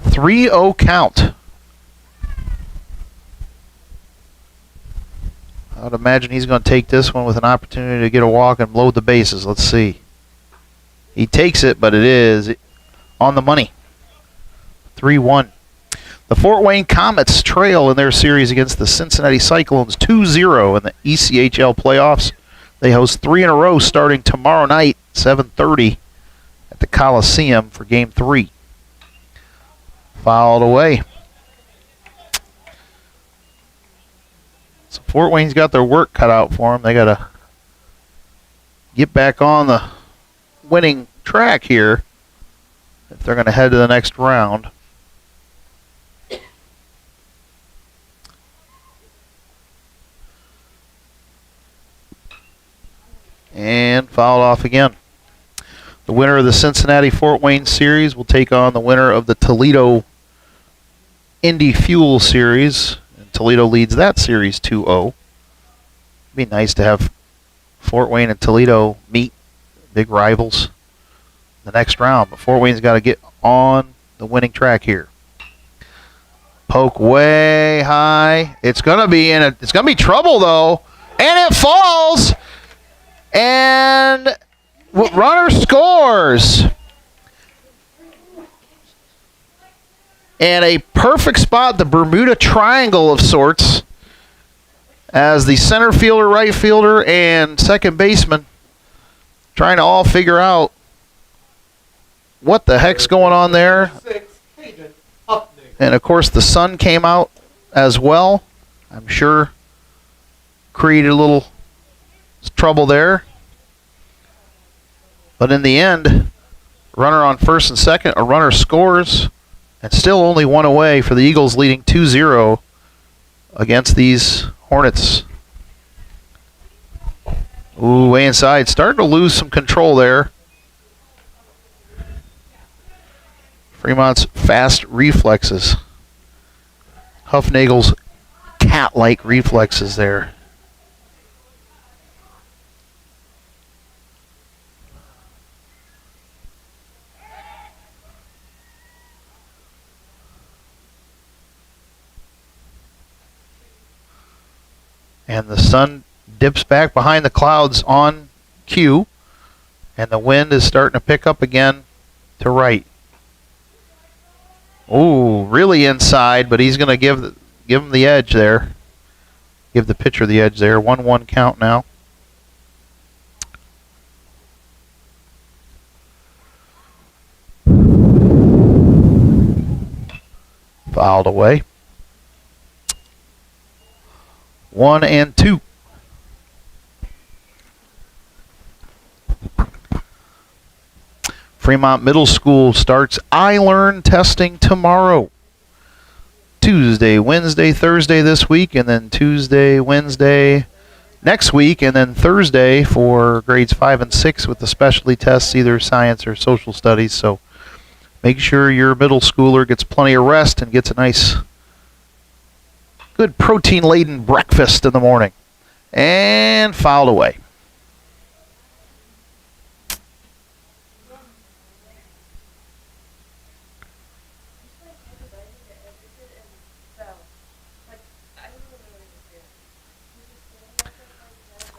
3-0 count. I would imagine he's going to take this one with an opportunity to get a walk and load the bases. Let's see. He takes it, but it is on the money. 3-1. The Fort Wayne Comets trail in their series against the Cincinnati Cyclones 2-0 in the ECHL playoffs. They host 3 in a row starting tomorrow night, 7:30 at the Coliseum for Game 3. Fouled away. So Fort Wayne's got their work cut out for them. They got to get back on the winning track here if they're going to head to the next round. And fouled off again. The winner of the Cincinnati-Fort Wayne series will take on the winner of the Toledo Indy Fuel series. And Toledo leads that series 2-0. It'd be nice to have Fort Wayne and Toledo meet, big rivals, the next round. But Fort Wayne's got to get on the winning track here. Poke way high. It's gonna be trouble though, and it falls. And runner scores. And a perfect spot, the Bermuda Triangle of sorts, as the center fielder, right fielder, and second baseman trying to all figure out what the heck's going on there. And of course the sun came out as well. I'm sure created a little trouble there. But in the end, runner on first and second, a runner scores, and still only one away for the Eagles, leading 2-0 against these Hornets. Ooh, way inside. Starting to lose some control there. Fremont's fast reflexes. Huffnagel's cat-like reflexes there. And the sun dips back behind the clouds on cue. And the wind is starting to pick up again to right. Ooh, really inside, but he's going to give him the edge there. Give the pitcher the edge there. 1-1 count now. Fouled away. 1-2. Fremont Middle School starts iLearn testing tomorrow. Tuesday, Wednesday, Thursday this week, and then Tuesday, Wednesday next week, and then Thursday for grades 5 and 6 with the specialty tests, either science or social studies. So make sure your middle schooler gets plenty of rest and gets a nice, good protein-laden breakfast in the morning. And fouled away.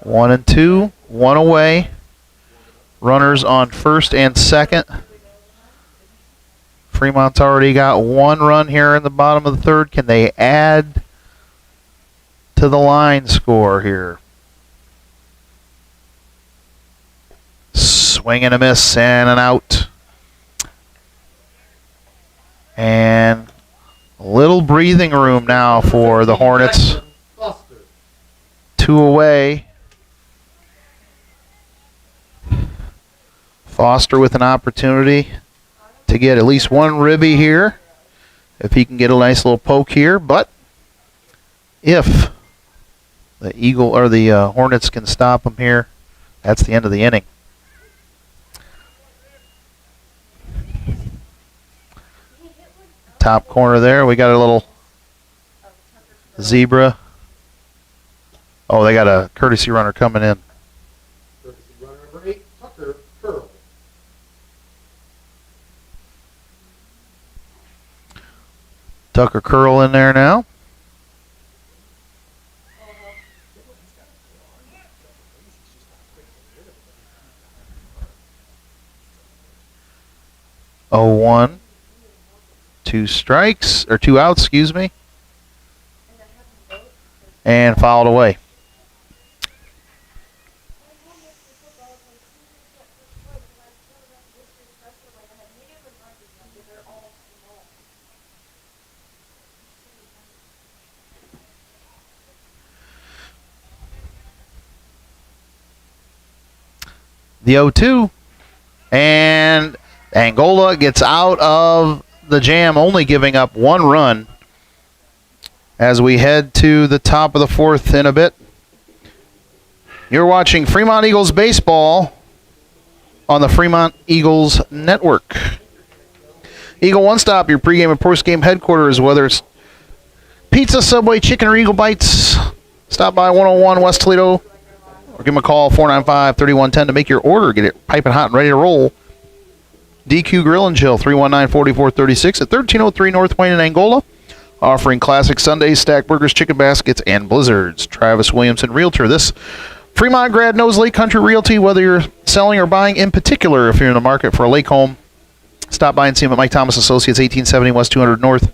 One and two, one away. Runners on first and second. Fremont's already got one run here in the bottom of the third. Can they add to the line score here. Swing and a miss and an out. And a little breathing room now for the Hornets. 2 away. Foster with an opportunity to get at least one ribby here. If he can get a nice little poke here. But if the Hornets can stop him here, that's the end of the inning. Top corner there, we got a little zebra. Oh, they got a courtesy runner coming in. Courtesy runner number 8, Tucker Curl. Tucker Curl in there now. Oh, 1. 2 strikes, or 2 outs, excuse me. And fouled away. The 0-2. And Angola gets out of the jam, only giving up 1 run as we head to the top of the 4th in a bit. You're watching Fremont Eagles baseball on the Fremont Eagles Network. Eagle One Stop, your pregame and postgame headquarters, whether it's pizza, Subway, chicken, or Eagle Bites. Stop by 101 West Toledo or give them a call, 495-3110 to make your order. Get it piping hot and ready to roll. DQ Grill and Chill, 319-4436 at 1303 North Wayne in Angola. Offering classic Sundays, stack burgers, chicken baskets, and blizzards. Travis Williamson, Realtor. This Fremont grad knows Lake Country Realty, whether you're selling or buying. In particular, if you're in the market for a lake home, stop by and see him at Mike Thomas Associates, 1870 West 200 North.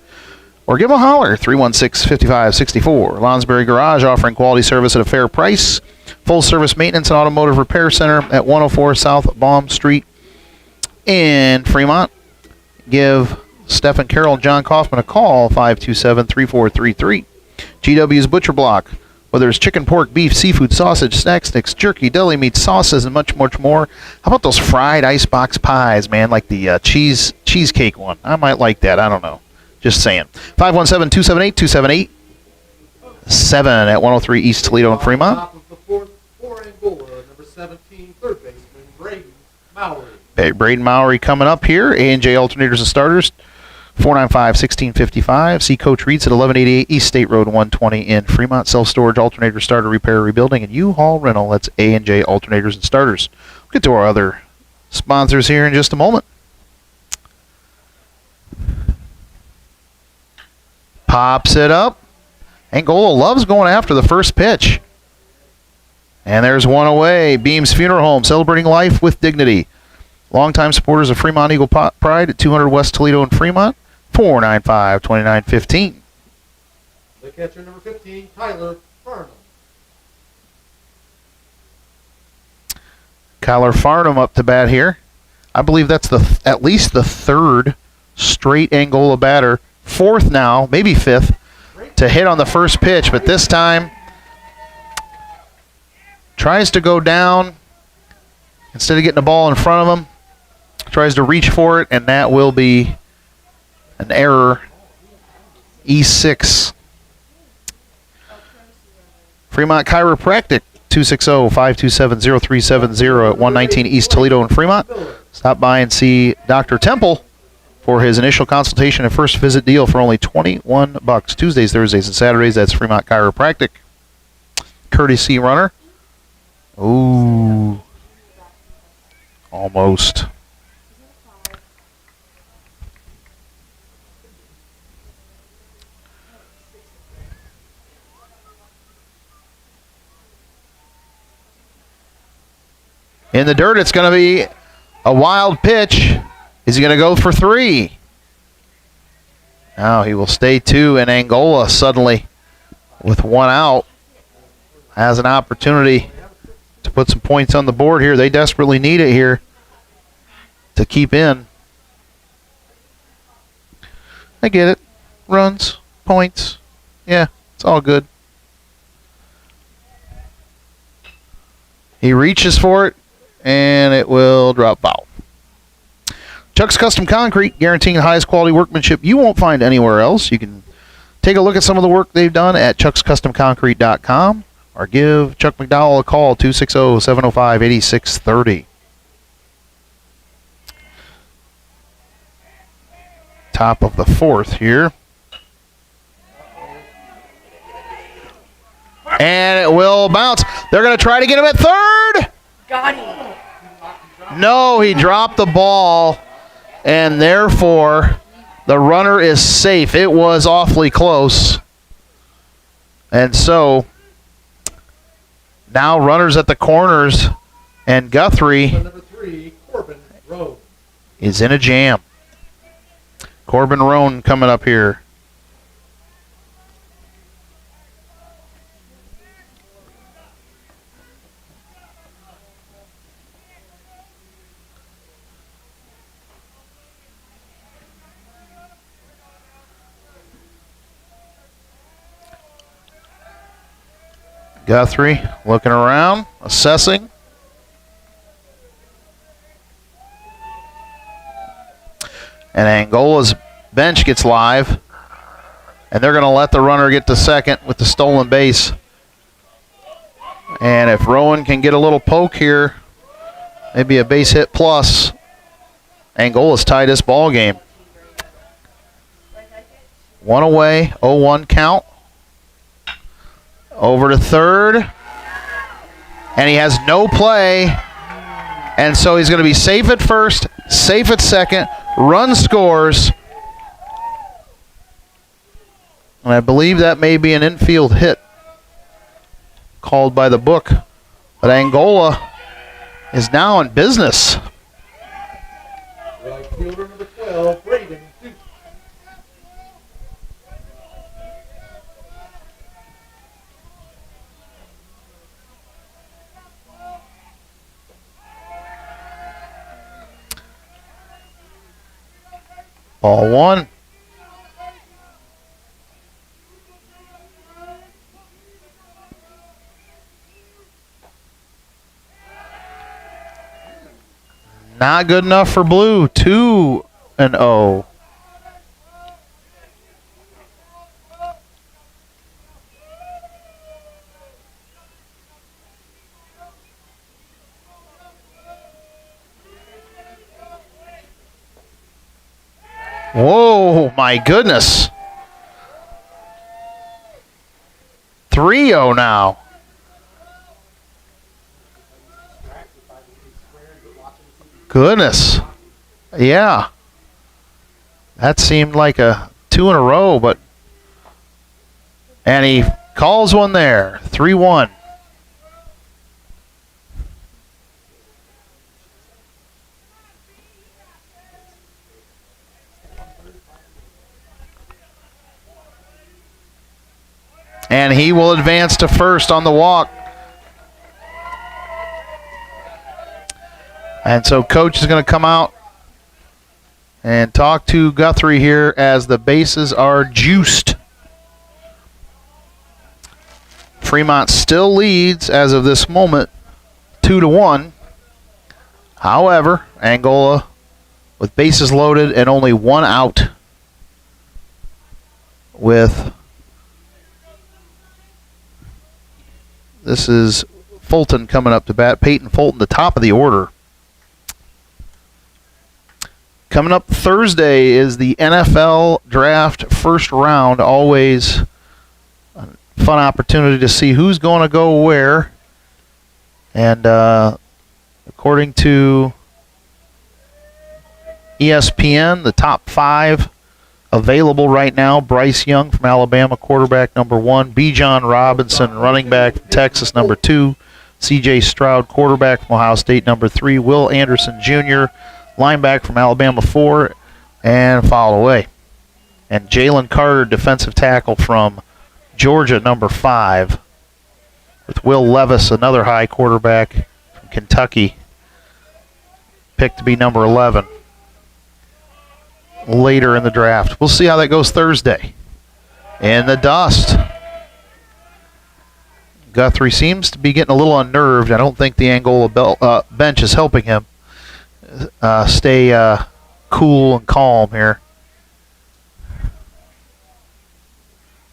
Or give him a holler, 316-5564. Lonsberry Garage, offering quality service at a fair price. Full service maintenance and automotive repair center at 104 South Baum Street in Fremont. Give Stephen Carroll and John Kaufman a call, 527-3433. GW's Butcher Block, whether it's chicken, pork, beef, seafood, sausage, snack sticks, jerky, deli meat, sauces, and much, much more. How about those fried icebox pies, man, like the cheesecake one? I might like that. I don't know. Just saying. 517-278-2787 at 103 East Toledo in Fremont. Top of the 4th for Angola, number 17, third baseman, Braden Mowry. Braden Mowry coming up here. A&J Alternators and Starters, 495-1655. See Coach Reeds at 1188 East State Road 120 in Fremont. Self-storage, alternator, starter, repair, rebuilding, and U-Haul rental. That's A&J Alternators and Starters. We'll get to our other sponsors here in just a moment. Pops it up. Angola loves going after the first pitch. And there's one away. Beams Funeral Home, celebrating life with dignity. Longtime supporters of Fremont Eagle Pride at 200 West Toledo in Fremont, 495-2915. The catcher, number 15, Tyler Farnham. Kyler Farnham up to bat here. I believe that's at least the 3rd straight Angola batter, 4th now, maybe 5th, to hit on the first pitch, but this time tries to go down instead of getting the ball in front of him. Tries to reach for it, and that will be an error. E6. Fremont Chiropractic, 260-527-0370 at 119 East Toledo in Fremont. Stop by and see Dr. Temple for his initial consultation and first visit deal for only $21. Tuesdays, Thursdays, and Saturdays. That's Fremont Chiropractic. Courtesy runner. Ooh. Almost. In the dirt, it's going to be a wild pitch. Is he going to go for 3? Now he will stay 2, and Angola suddenly with 1 out has an opportunity to put some points on the board here. They desperately need it here to keep in. I get it. Runs, points. Yeah, it's all good. He reaches for it, and it will drop foul. Chuck's Custom Concrete, guaranteeing the highest quality workmanship you won't find anywhere else. You can take a look at some of the work they've done at chuckscustomconcrete.com or give Chuck McDowell a call, 260-705-8630. Top of the fourth here. And it will bounce. They're going to try to get him at third. Got him. No, he dropped the ball, and therefore the runner is safe. It was awfully close. And so now runners at the corners, and Guthrie Number 3, Corbin Rowe. is in a jam. Corbin Roan coming up here. Guthrie looking around, assessing. And Angola's bench gets live. And they're going to let the runner get to second with the stolen base. And if Rowan can get a little poke here, maybe a base hit plus, Angola's tied this ball game. One away, 0-1 count. Over to third. And he has no play. And so he's going to be safe at first, safe at second. Run scores. And I believe that may be an infield hit called by the book. But Angola is now in business. Right fielder number 12, Braden Duke. Ball one. Not good enough for Blue. 2-0. Whoa, my goodness. 3-0 now. Goodness. Yeah. That seemed like a 2 in a row, but... And he calls one there. 3-1. And he will advance to first on the walk. And so coach is going to come out and talk to Guthrie here as the bases are juiced. Fremont still leads as of this moment 2-1. However, Angola with bases loaded and only one out with... This is Fulton coming up to bat. Peyton Fulton, the top of the order. Coming up Thursday is the NFL Draft first round. Always a fun opportunity to see who's going to go where. And according to ESPN, the top 5 available right now: Bryce Young from Alabama, quarterback number 1. Bijan Robinson, running back from Texas, number 2. C.J. Stroud, quarterback from Ohio State, number 3. Will Anderson Jr., linebacker from Alabama, 4, and fouled away. And Jalen Carter, defensive tackle from Georgia, number 5. with Will Levis, another high quarterback from Kentucky, picked to be number 11 later in the draft. We'll see how that goes Thursday. In the dust. Guthrie seems to be getting a little unnerved. I don't think the Angola bench is helping him stay cool and calm here.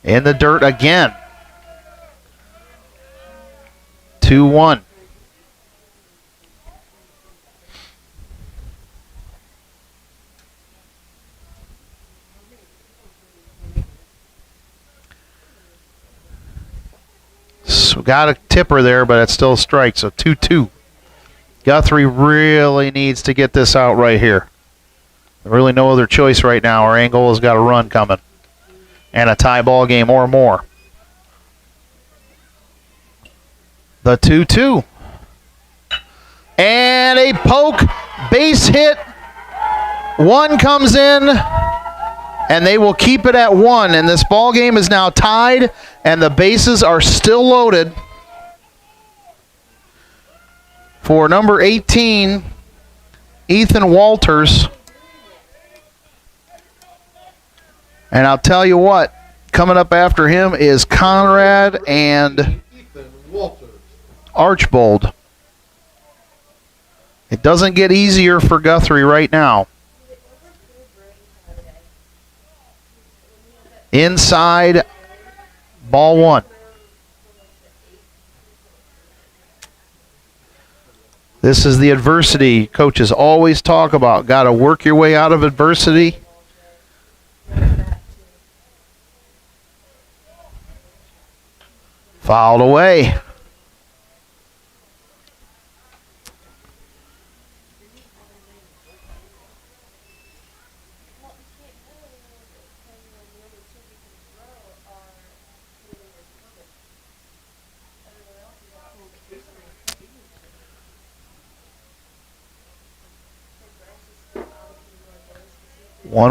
In the dirt again. 2-1. So got a tipper there, but it's still a strike, so 2-2. Guthrie really needs to get this out right here. There's really no other choice right now, or Angola's got a run coming. And a tie ball game or more. The 2-2. And a poke, base hit. One comes in, and they will keep it at 1. And this ball game is now tied, and the bases are still loaded for number 18, Ethan Walters. And I'll tell you what, coming up after him is Conrad and Archbold. It doesn't get easier for Guthrie right now. Inside, ball 1. This is the adversity coaches always talk about. Got to work your way out of adversity. Fouled away.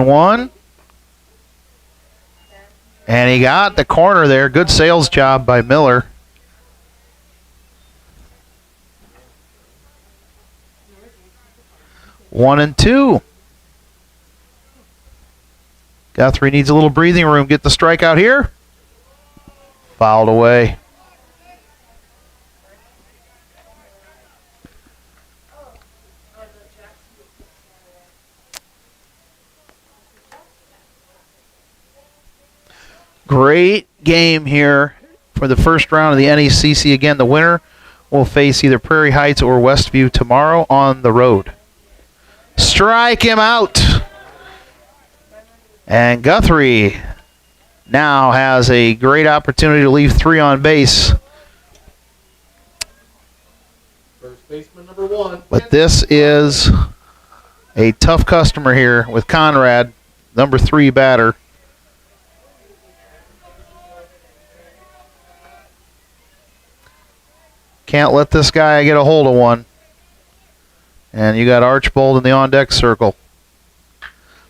One. And he got the corner there. Good sales job by Miller. One and 2. Guthrie needs a little breathing room. Get the strikeout here. Fouled away. Great game here for the first round of the NECC. Again, the winner will face either Prairie Heights or Westview tomorrow on the road. Strike him out. And Guthrie now has a great opportunity to leave 3 on base. First baseman number 1. But this is a tough customer here with Conrad, number 3 batter. Can't let this guy get a hold of one. And you got Archbold in the on-deck circle.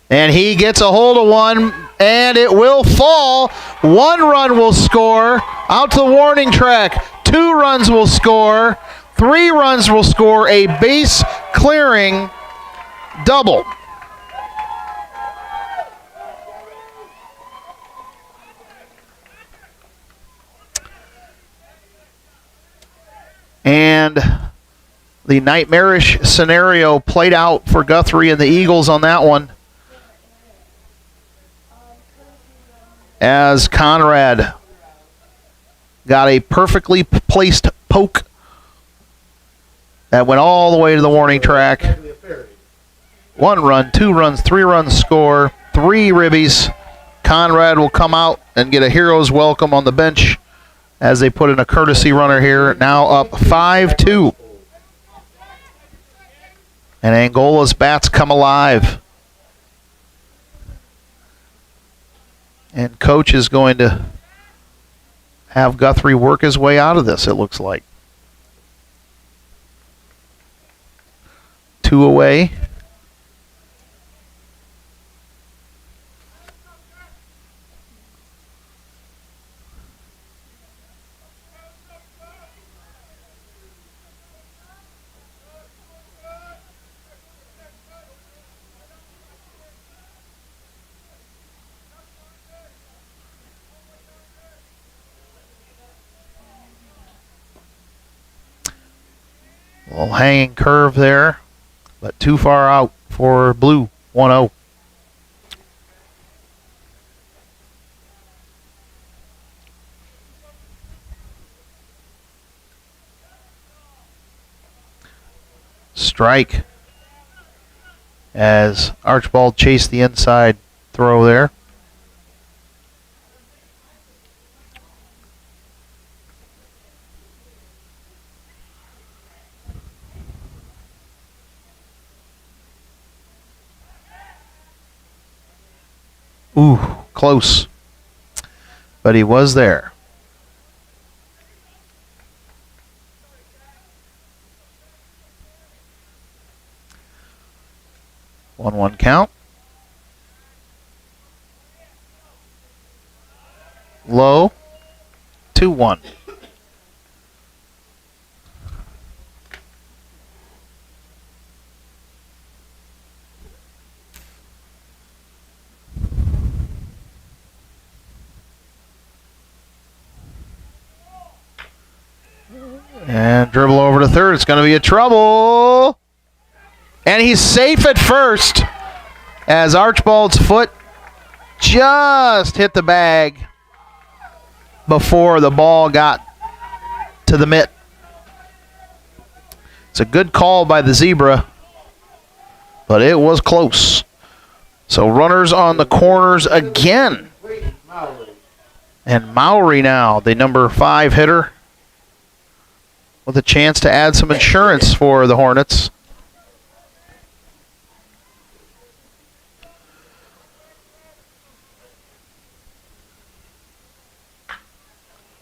And he gets a hold of one, and it will fall. 1 run will score out to the warning track. 2 runs will score. 3 runs will score a base-clearing double. And the nightmarish scenario played out for Guthrie and the Eagles on that one, as Conrad got a perfectly placed poke that went all the way to the warning track. 1 run, 2 runs, 3 runs score, 3 ribbies. Conrad will come out and get a hero's welcome on the bench as they put in a courtesy runner here. Now up 5-2. And Angola's bats come alive. And coach is going to have Guthrie work his way out of this, it looks like. 2 away. A little hanging curve there, but too far out for blue. 1-0. Strike as Archibald chased the inside throw there. Ooh, close. But he was there. One count. Low. 2-1. And dribble over to third. It's going to be a trouble. And he's safe at first as Archibald's foot just hit the bag before the ball got to the mitt. It's a good call by the Zebra, but it was close. So runners on the corners again. And Mowry now, the number 5 hitter, with a chance to add some insurance for the Hornets.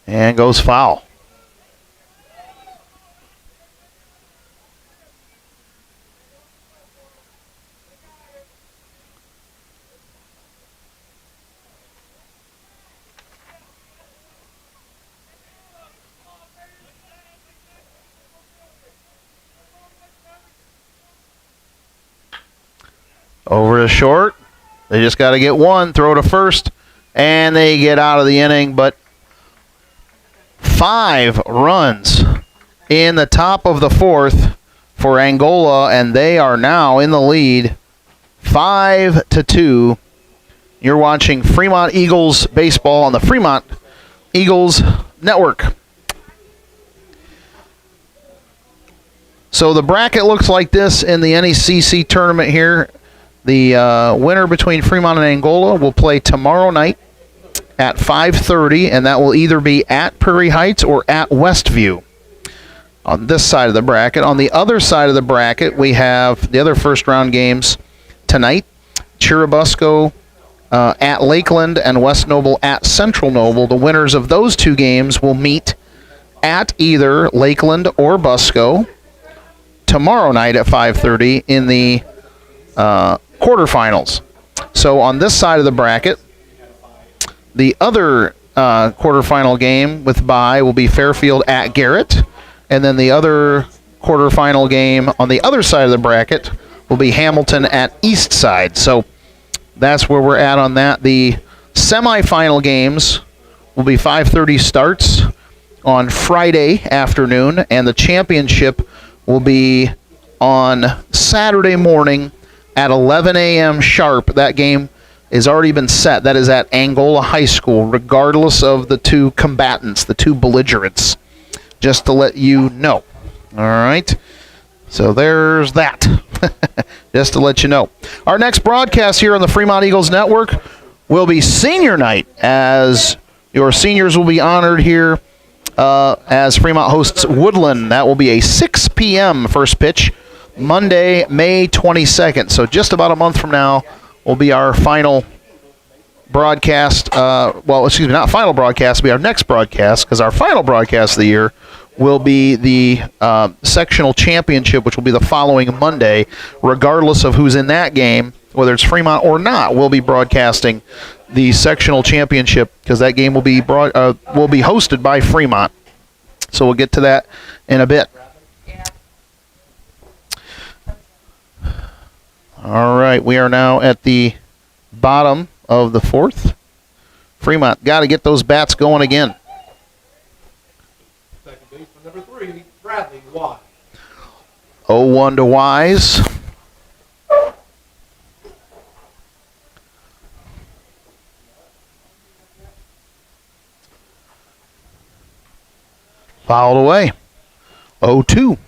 And goes foul. Over to short. They just got to get one, throw to first, and they get out of the inning. But 5 runs in the top of the 4th for Angola, and they are now in the lead 5-2. You're watching Fremont Eagles baseball on the Fremont Eagles Network. So the bracket looks like this in the NECC tournament here. The winner between Fremont and Angola will play tomorrow night at 5:30, and that will either be at Prairie Heights or at Westview on this side of the bracket. On the other side of the bracket, we have the other first-round games tonight. Churubusco at Lakeland and West Noble at Central Noble. The winners of those 2 games will meet at either Lakeland or Busco tomorrow night at 5:30 in the quarterfinals. So on this side of the bracket, the other quarterfinal game with bye will be Fairfield at Garrett, and then the other quarterfinal game on the other side of the bracket will be Hamilton at Eastside. So that's where we're at on that. The semifinal games will be 5:30 starts on Friday afternoon, and the championship will be on Saturday morning at 11 a.m. sharp. That game has already been set. That is at Angola High School, regardless of the 2 combatants, the 2 belligerents, just to let you know. All right? So there's that, just to let you know. Our next broadcast here on the Fremont Eagles Network will be senior night, as your seniors will be honored here as Fremont hosts Woodland. That will be a 6 p.m. first pitch, Monday, May 22nd. So just about a month from now will be our final broadcast. Not final broadcast, will be our next broadcast, because our final broadcast of the year will be the sectional championship, which will be the following Monday. Regardless of who's in that game, whether it's Fremont or not, we'll be broadcasting the sectional championship, because that game will be hosted by Fremont. So we'll get to that in a bit. All right, we are now at the bottom of the 4th. Fremont got to get those bats going again. Second baseman number 3, Bradley Watt. 0-1 to Wise. Fouled away. 0-2.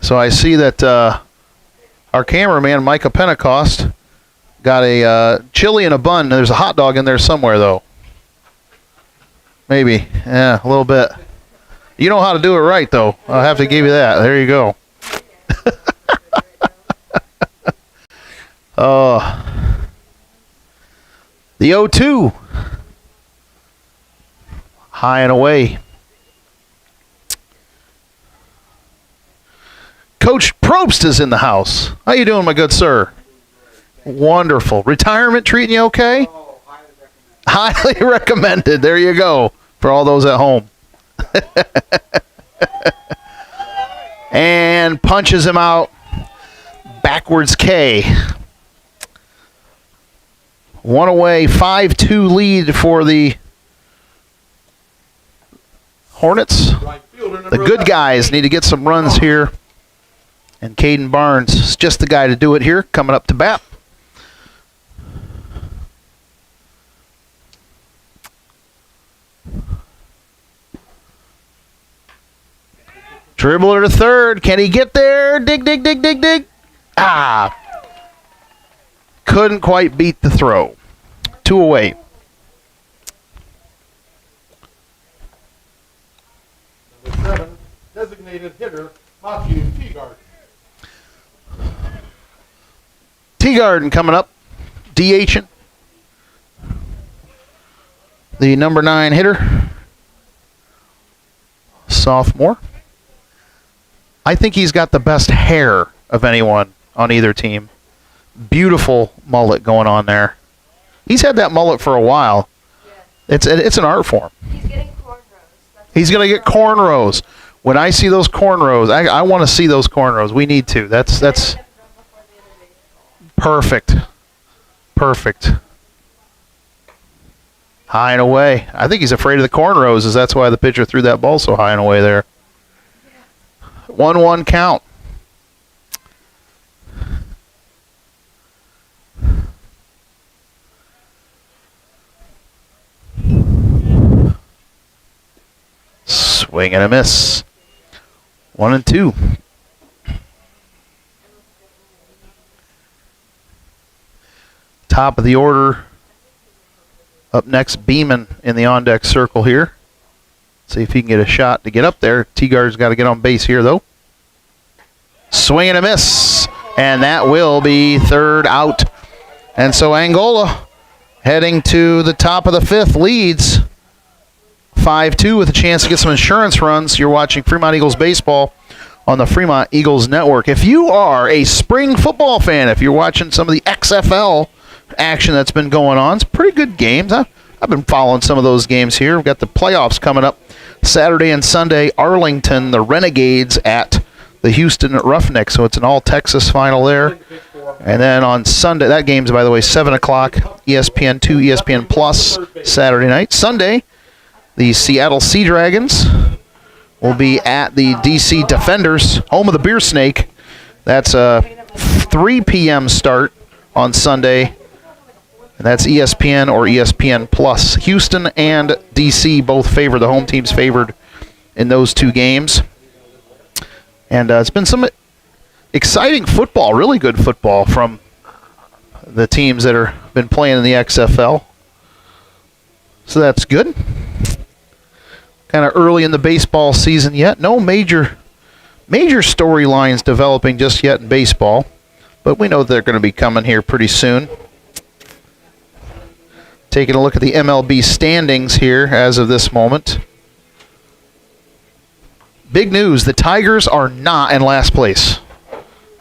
So I see that our cameraman, Micah Pentecost, got a chili and a bun. There's a hot dog in there somewhere, though. Maybe. Yeah, a little bit. You know how to do it right, though. I'll have to give you that. There you go. The 0-2. High and away. Coach Probst is in the house. How you doing, my good sir? Wonderful. Retirement treating you okay? Oh, highly recommended. Highly recommended. There you go. For all those at home. And punches him out. Backwards K. One away. 5-2 lead for the Hornets. Right fielder, The number good 11. guys need to get some runs here. And Caden Barnes is just the guy to do it here, coming up to bat. Dribbler to third. Can he get there? Dig, dig, dig, dig, dig. Ah. Couldn't quite beat the throw. 2 away. Number 7, designated hitter, Matthew Teagard. Teagarden coming up. DHing. The number 9 hitter. Sophomore. I think he's got the best hair of anyone on either team. Beautiful mullet going on there. He's had that mullet for a while. Yeah. It's an art form. He's getting cornrows. He's going to get cornrows. When I see those cornrows, I want to see those cornrows. We need to. That's perfect. Perfect. High and away. I think he's afraid of the cornrows, as that's why the pitcher threw that ball so high and away there. 1-1 count. Swing and a miss. 1-2. Top of the order. Up next, Beeman in the on-deck circle here. See if he can get a shot to get up there. Teagard's got to get on base here, though. Swing and a miss. And that will be third out. And so Angola heading to the top of the fifth leads 5-2 with a chance to get some insurance runs. You're watching Fremont Eagles baseball on the Fremont Eagles Network. If you are a spring football fan, if you're watching some of the XFL action that's been going on, it's pretty good games. I've been following some of those games here. We've got the playoffs coming up Saturday and Sunday. Arlington, the Renegades at the Houston Roughnecks, so it's an all-Texas final there. And then on Sunday, that game's, by the way, 7 o'clock, ESPN 2, ESPN Plus, Saturday night. Sunday, the Seattle Sea Dragons will be at the DC Defenders, home of the Beer Snake. That's a 3 p.m. start on Sunday. And that's ESPN or ESPN Plus. Houston and DC both favor, the home teams favored in those two games. And it's been some exciting football, really good football from the teams that are been playing in the XFL. So that's good. Kind of early in the baseball season yet. No major storylines developing just yet in baseball. But we know they're going to be coming here pretty soon. Taking a look at the MLB standings here as of this moment. Big news, the Tigers are not in last place.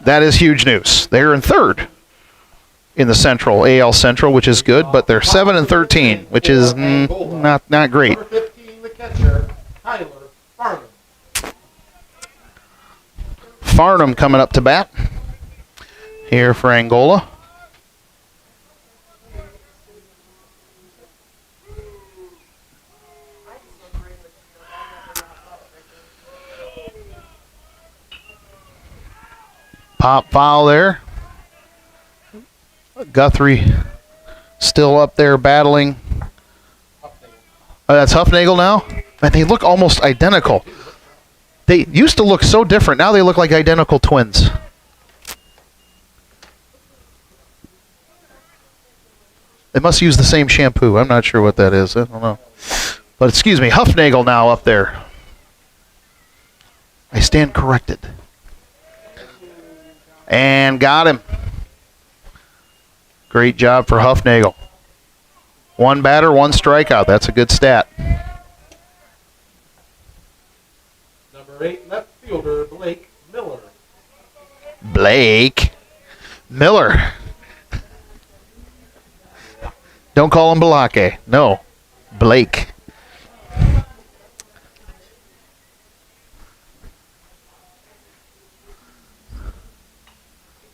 That is huge news. They're in third in the Central, AL Central, which is good, but they're 7-13, which is not great. Number 15, the catcher, Tyler Farnham. Farnham coming up to bat. here for Angola. Pop foul there. Guthrie still up there battling. That's Huffnagel now? Man, they look almost identical. They used to look so different. Now they look like identical twins. They must use the same shampoo. I'm not sure what that is. I don't know. But excuse me, Huffnagel now up there. I stand corrected. And got him. Great job for Huffnagel. 1 batter, 1 strikeout. That's a good stat. Number 8, left fielder, Blake Miller. Blake Miller. Don't call him Balake. No, Blake.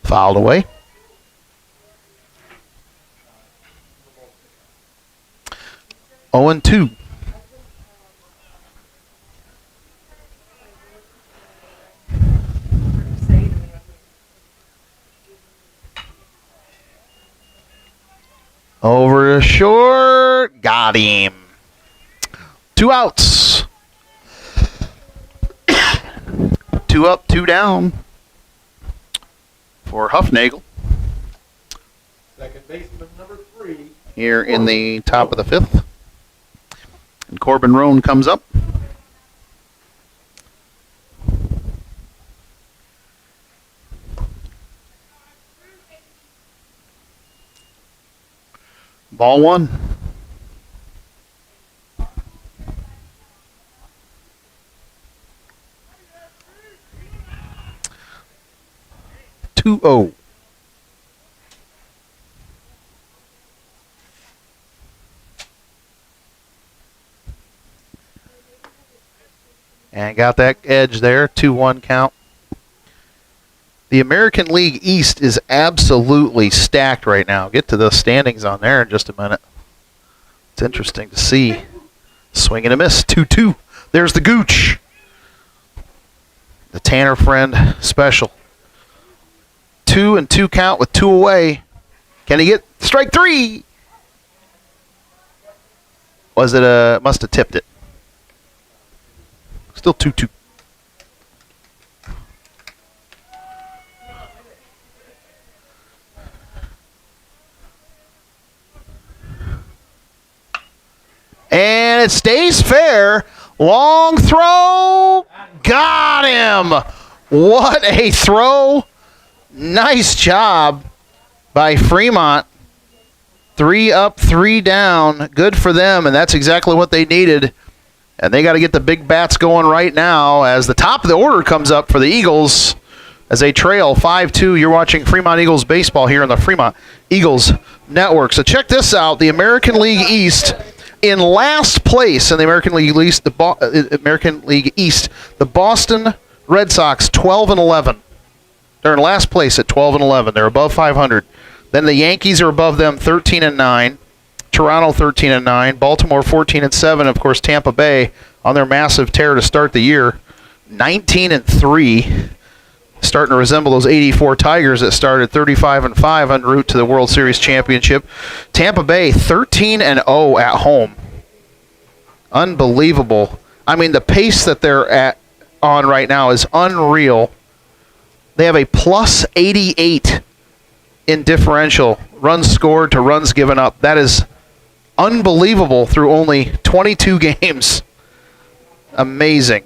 Fouled away. Oh and 2. Over to short. Got him. 2 outs. 2 up, 2 down for Huffnagel. Second baseman, number 3. Here in the top of the 5th. And Corbin Roan comes up. Ball 1. Two oh. And got that edge there, 2-1 count. The American League East is absolutely stacked right now. Get to the standings on there in just a minute. It's interesting to see. Swing and a miss, 2-2. There's the Gooch. The Tanner Friend special. 2-2 count with 2 away. Can he get strike 3? Was it must have tipped it. Still 2-2. And it stays fair. Long throw. Got him. What a throw. Nice job by Fremont. 3 up, 3 down. Good for them, and that's exactly what they needed. And they got to get the big bats going right now as the top of the order comes up for the Eagles as they trail 5-2. You're watching Fremont Eagles baseball here on the Fremont Eagles Network. So check this out. The American League East in last place in the American League East, the Boston Red Sox 12-11. They're in last place at 12-11. They're above 500. Then the Yankees are above them 13-9. Toronto 13-9, Baltimore 14-7, of course Tampa Bay on their massive tear to start the year, 19-3, starting to resemble those '84 Tigers that started 35-5 en route to the World Series championship. Tampa Bay 13-0 at home, unbelievable. I mean, the pace that they're on right now is unreal. They have a plus 88 in differential, runs scored to runs given up. That is unbelievable through only 22 games. Amazing.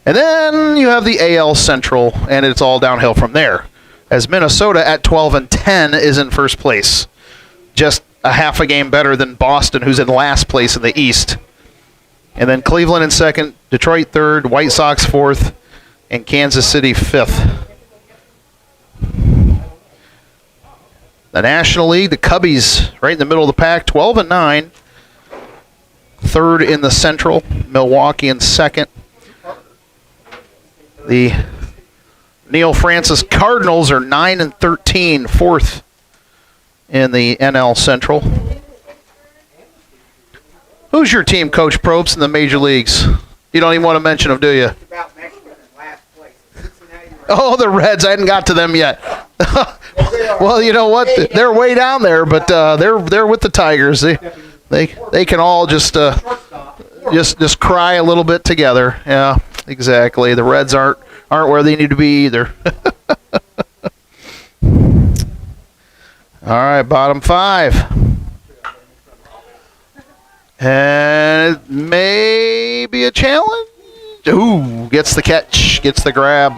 And then you have the AL Central, and it's all downhill from there. As Minnesota at 12-10 is in first place. Just a half a game better than Boston, who's in last place in the East. And then Cleveland in second, Detroit third, White Sox fourth, and Kansas City fifth. The National League, the Cubbies right in the middle of the pack, 12-9. Third in the Central, Milwaukee in second. The Neil Francis Cardinals are 9-13, fourth in the NL Central. Who's your team, Coach Probst, in the major leagues? You don't even want to mention them, do you? About Mexico in last place. Cincinnati Reds. Oh, the Reds. I hadn't got to them yet. Well, you know what? They're way down there, but they're with the Tigers. They can all just cry a little bit together. Yeah, exactly. The Reds aren't where they need to be either. All right, bottom five. And it may be a challenge. Ooh, gets the catch, gets the grab.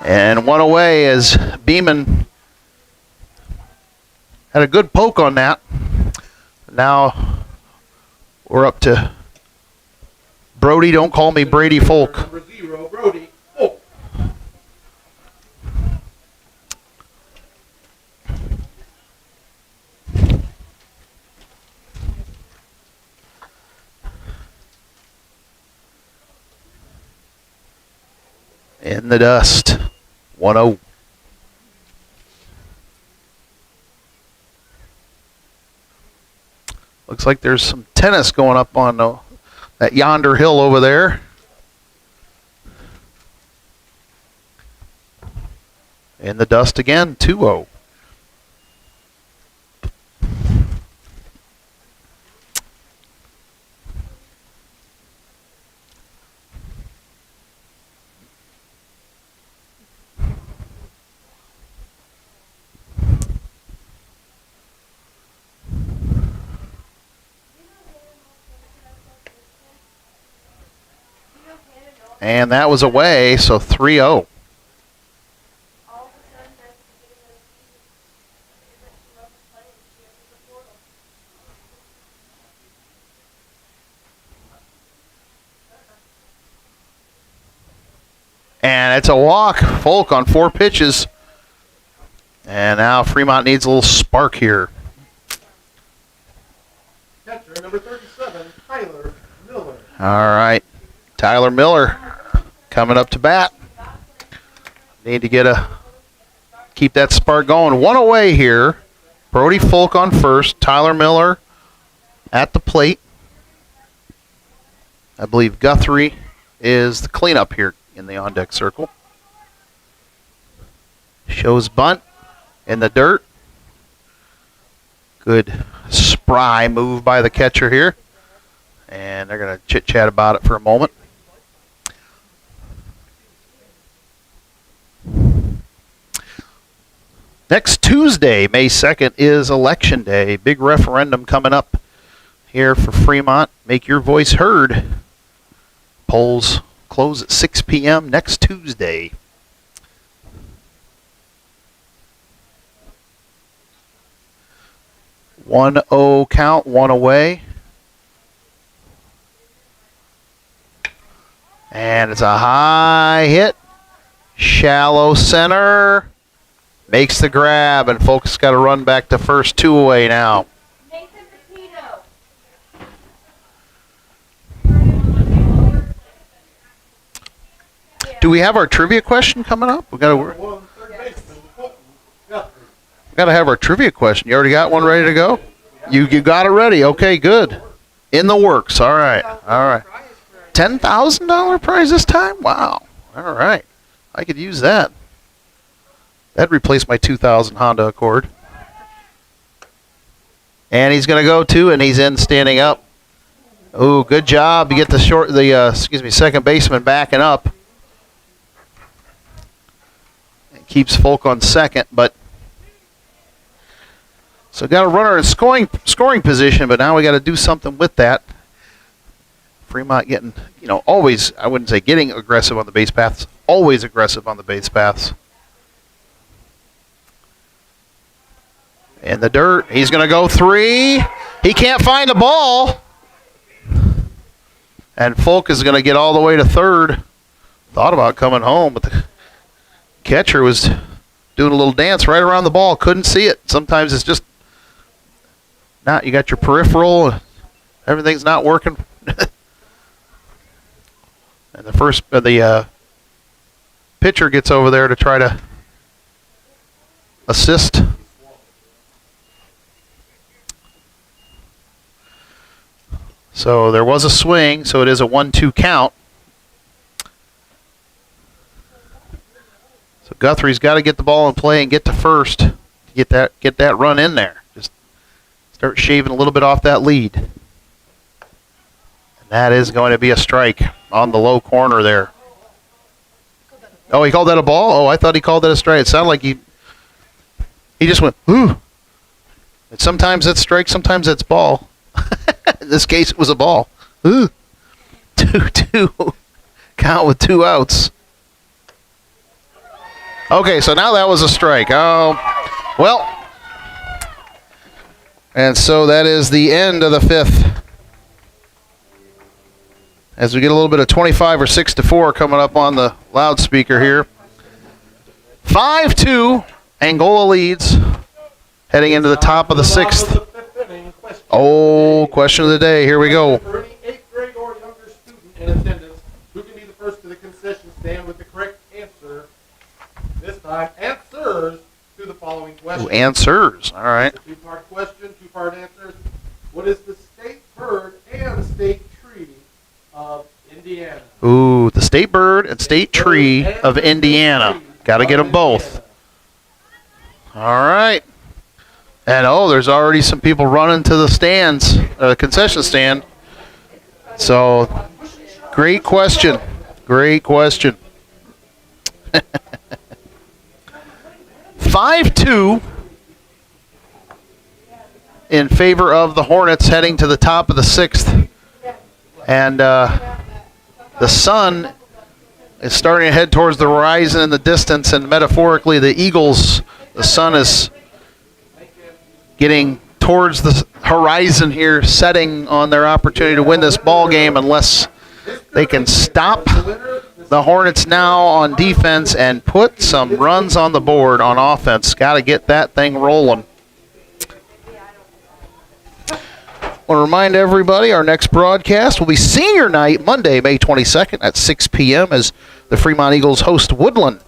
And one away as Beeman had a good poke on that. Now we're up to Brody. Don't call me Brady Folk. Number 0, Brody. Oh. In the dust. 1-0. Looks like there's some tennis going up on that yonder hill over there. In the dust again, 2-0. And that was away, so 3-0. And it's a walk. Folk on 4 pitches. And now Fremont needs a little spark here. Catcher, number 37, Tyler Miller. All right. Tyler Miller coming up to bat. Need to keep that spark going. One away here. Brody Folk on first. Tyler Miller at the plate. I believe Guthrie is the cleanup here in the on-deck circle. Shows bunt in the dirt. Good spry move by the catcher here. And they're going to chit-chat about it for a moment. Next Tuesday, May 2nd, is Election Day. Big referendum coming up here for Fremont. Make your voice heard. Polls close at 6 p.m. next Tuesday. One 0 count, one away. And it's a high hit. Shallow center. Makes the grab, and folks got to run back to first. 2 away now. Do we have our trivia question coming up? We got to have our trivia question. You already got one ready to go? You got it ready. Okay, good. In the works. All right. All right. $10,000 prize this time? Wow. All right. I could use that. That'd replace my 2000 Honda Accord. And he's going to go to, and he's in standing up. Oh, good job. You get the second baseman backing up. It keeps Folk on second, but so got a runner in scoring position, but now we got to do something with that. Fremont getting, always, I wouldn't say getting aggressive on the base paths, always aggressive on the base paths. In the dirt, he's going to go 3. He can't find the ball. And Folk is going to get all the way to third. Thought about coming home, but the catcher was doing a little dance right around the ball. Couldn't see it. Sometimes it's just not. You got your peripheral. Everything's not working. And the pitcher gets over there to try to assist. So there was a swing, so it is a 1-2 count. So Guthrie's got to get the ball in play and get to first to get that run in there. Just start shaving a little bit off that lead. And that is going to be a strike on the low corner there. Oh, he called that a ball? Oh, I thought he called that a strike. It sounded like he just went, ooh. And sometimes that's strike, sometimes that's ball. In this case, it was a ball. Ooh. 2-2. Count with 2 outs. Okay, so now that was a strike. Oh, well. And so that is the end of the 5th. As we get a little bit of 25 or 6-4 coming up on the loudspeaker here. 5-2, Angola leads, heading into the top of the 6th. Oh, question of the day. Here we go. For any 8th grade or younger student in attendance, who can be the first to the concession stand with the correct answer? This time, answers to the following question. Ooh, answers. All right. It's a 2-part question, 2-part answers. What is the state bird and state tree of Indiana? Ooh, the state bird and state tree of Indiana. Got to get them both. All right. And, oh, there's already some people running to the stands, the concession stand. So, great question. Great question. 5-2 in favor of the Hornets heading to the top of the 6th. And the sun is starting to head towards the horizon in the distance, and metaphorically the Eagles, the sun is getting towards the horizon here, setting on their opportunity to win this ball game unless they can stop the Hornets now on defense and put some runs on the board on offense. Got to get that thing rolling. I want to remind everybody our next broadcast will be senior night, Monday, May 22nd at 6 p.m. as the Fremont Eagles host Woodland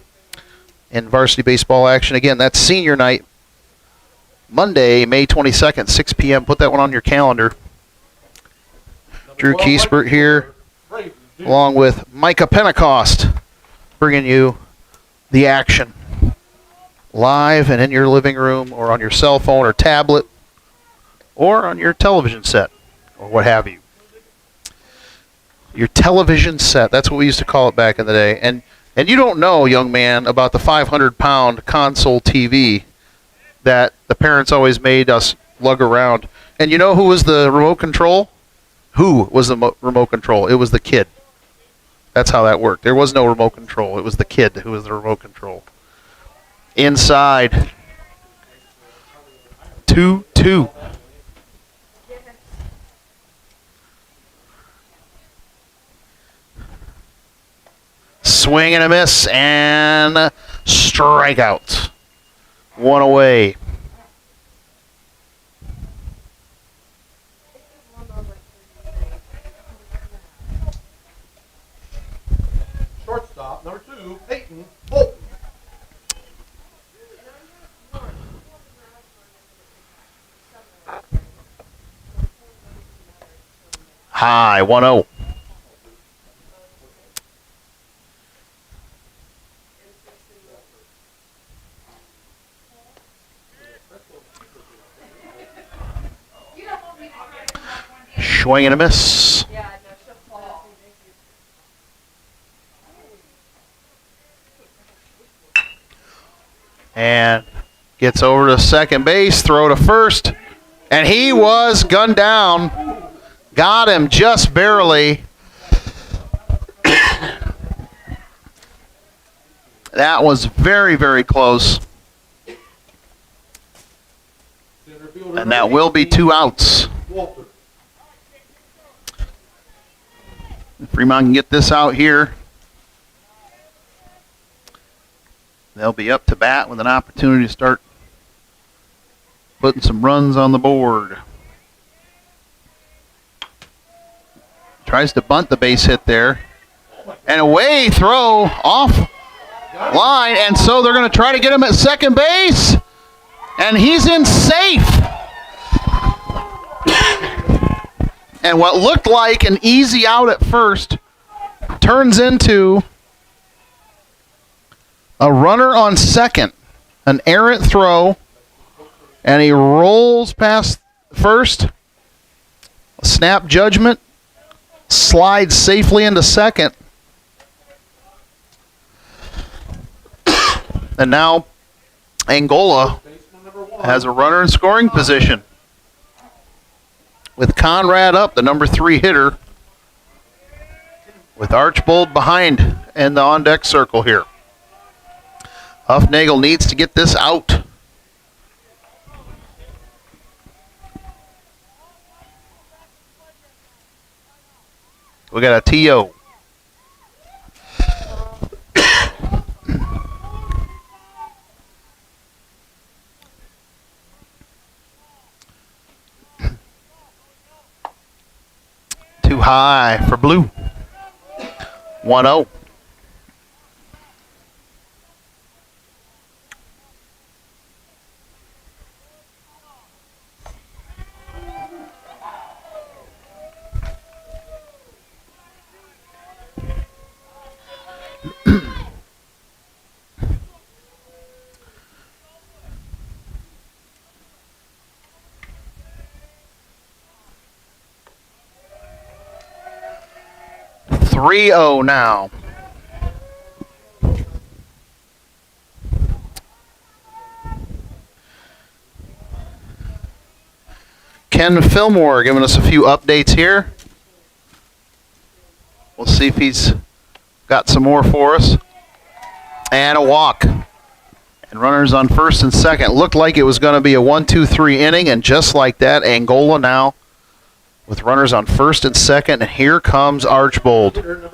in varsity baseball action. Again, that's senior night, Monday, May 22nd, 6 p.m. Put that one on your calendar. Drew Kiesbert here, along with Micah Pentecost, bringing you the action live and in your living room or on your cell phone or tablet or on your television set or what have you. Your television set, that's what we used to call it back in the day. And you don't know, young man, about the 500-pound console TV that the parents always made us lug around. And you know who was the remote control? Who was the remote control? It was the kid. That's how that worked. There was no remote control. It was the kid who was the remote control. Inside. 2-2. Swing and a miss and strikeout. One away. Shortstop, number 2, Peyton Bolton. High, 1-0. Swing and a miss. And gets over to second base, throw to first, and he was gunned down. Got him just barely. That was very, very close. And that will be 2 outs. If Fremont can get this out here, they'll be up to bat with an opportunity to start putting some runs on the board. Tries to bunt the base hit there. And away throw off line, and so they're going to try to get him at second base, and he's in safe. And what looked like an easy out at first turns into a runner on second, an errant throw, and he rolls past first, snap judgment, slides safely into second. And now Angola has a runner in scoring position with Conrad up, the number 3 hitter, with Archbold behind in the on-deck circle here. Huffnagel needs to get this out. We got a TO. Too high for blue. 1-0. Now. Ken Fillmore giving us a few updates here. We'll see if he's got some more for us. And a walk. And runners on first and second. Looked like it was going to be a 1-2-3 inning, and just like that, Angola now with runners on first and second, and here comes Archbold. A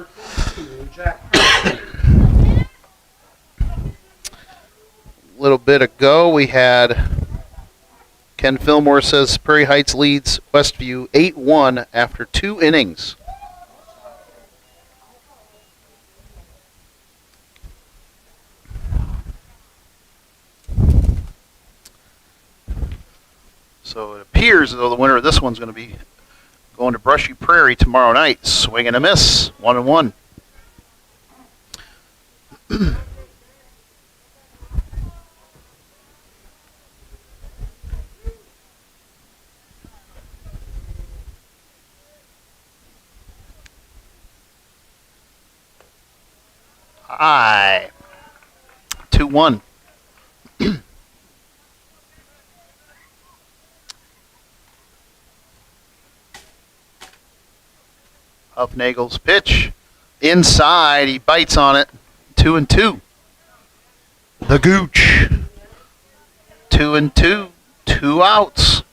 little bit ago, we had Ken Fillmore says Prairie Heights leads Westview 8-1 after 2 innings. So it appears as though the winner of this one's going to be going to Brushy Prairie tomorrow night. Swing and a miss. 1-1. High. 2-1. Huffnagel's pitch. Inside. He bites on it. 2-2. The Gooch. 2-2. 2 outs.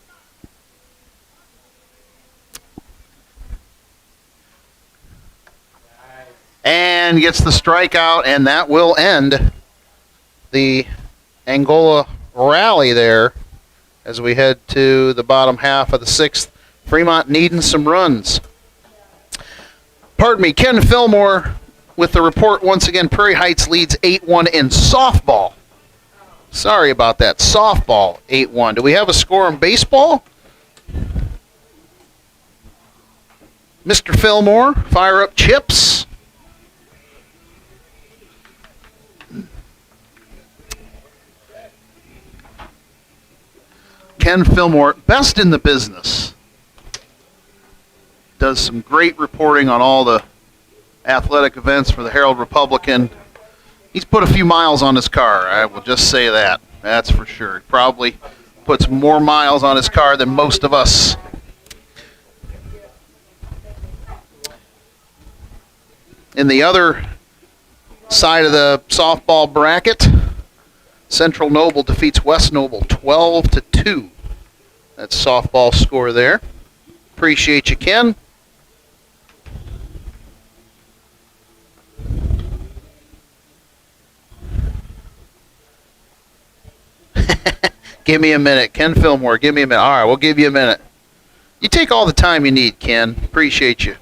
And gets the strikeout, and that will end the Angola rally there as we head to the bottom half of the 6th. Fremont needing some runs. Pardon me, Ken Fillmore with the report once again. Prairie Heights leads 8-1 in softball. Sorry about that. Softball 8-1. Do we have a score in baseball? Mr. Fillmore, fire up chips. Ken Fillmore, best in the business. Does some great reporting on all the athletic events for the Herald Republican. He's put a few miles on his car, I will just say that. That's for sure. He probably puts more miles on his car than most of us. In the other side of the softball bracket, Central Noble defeats West Noble 12-2. That's softball score there. Appreciate you, Ken. Give me a minute. Ken Fillmore, give me a minute. All right, we'll give you a minute. You take all the time you need, Ken. Appreciate you.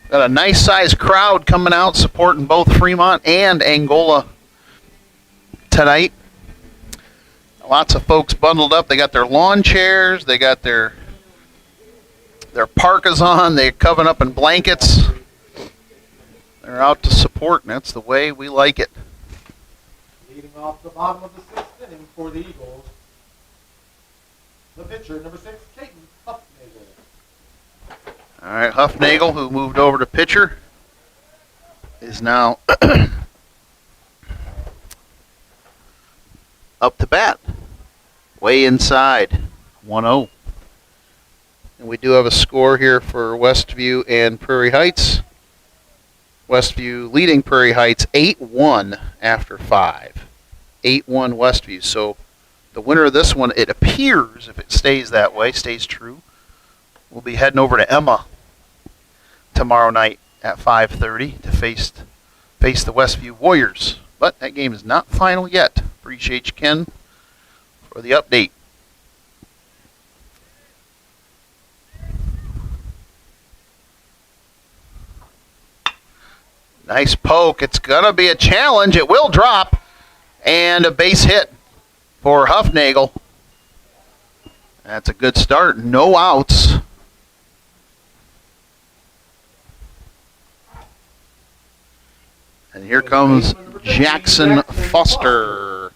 Got a nice sized crowd coming out supporting both Fremont and Angola tonight. Lots of folks bundled up. They got their lawn chairs. They got their parkas on. They're covering up in blankets. They're out to support, and that's the way we like it. Leading off the bottom of the sixth inning for the Eagles, the pitcher, number 6, Caden Huffnagel. All right, Huffnagel, who moved over to pitcher, is now up to bat. Way inside, 1-0. And we do have a score here for Westview and Prairie Heights. Westview leading Prairie Heights 8-1 after 5. 8-1 Westview. So the winner of this one, it appears, if it stays that way, stays true, we'll be heading over to Emma tomorrow night at 5:30 to face the Westview Warriors. But that game is not final yet. Appreciate you, Ken, for the update. Nice poke. It's going to be a challenge. It will drop. And a base hit for Huffnagel. That's a good start. No outs. And here comes Jackson Foster.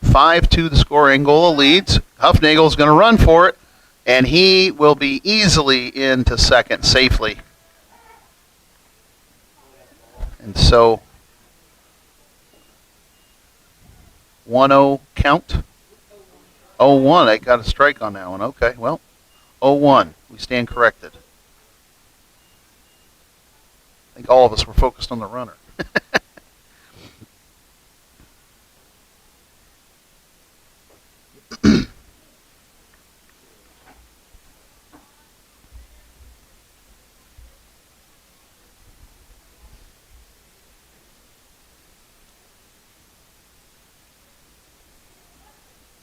(5-2) the score. Angola leads. Huffnagel's going to run for it, and he will be easily into second safely. And so 1-0 count. 0-1. I got a strike on that one. Okay, well, 0-1. We stand corrected. I think all of us were focused on the runner.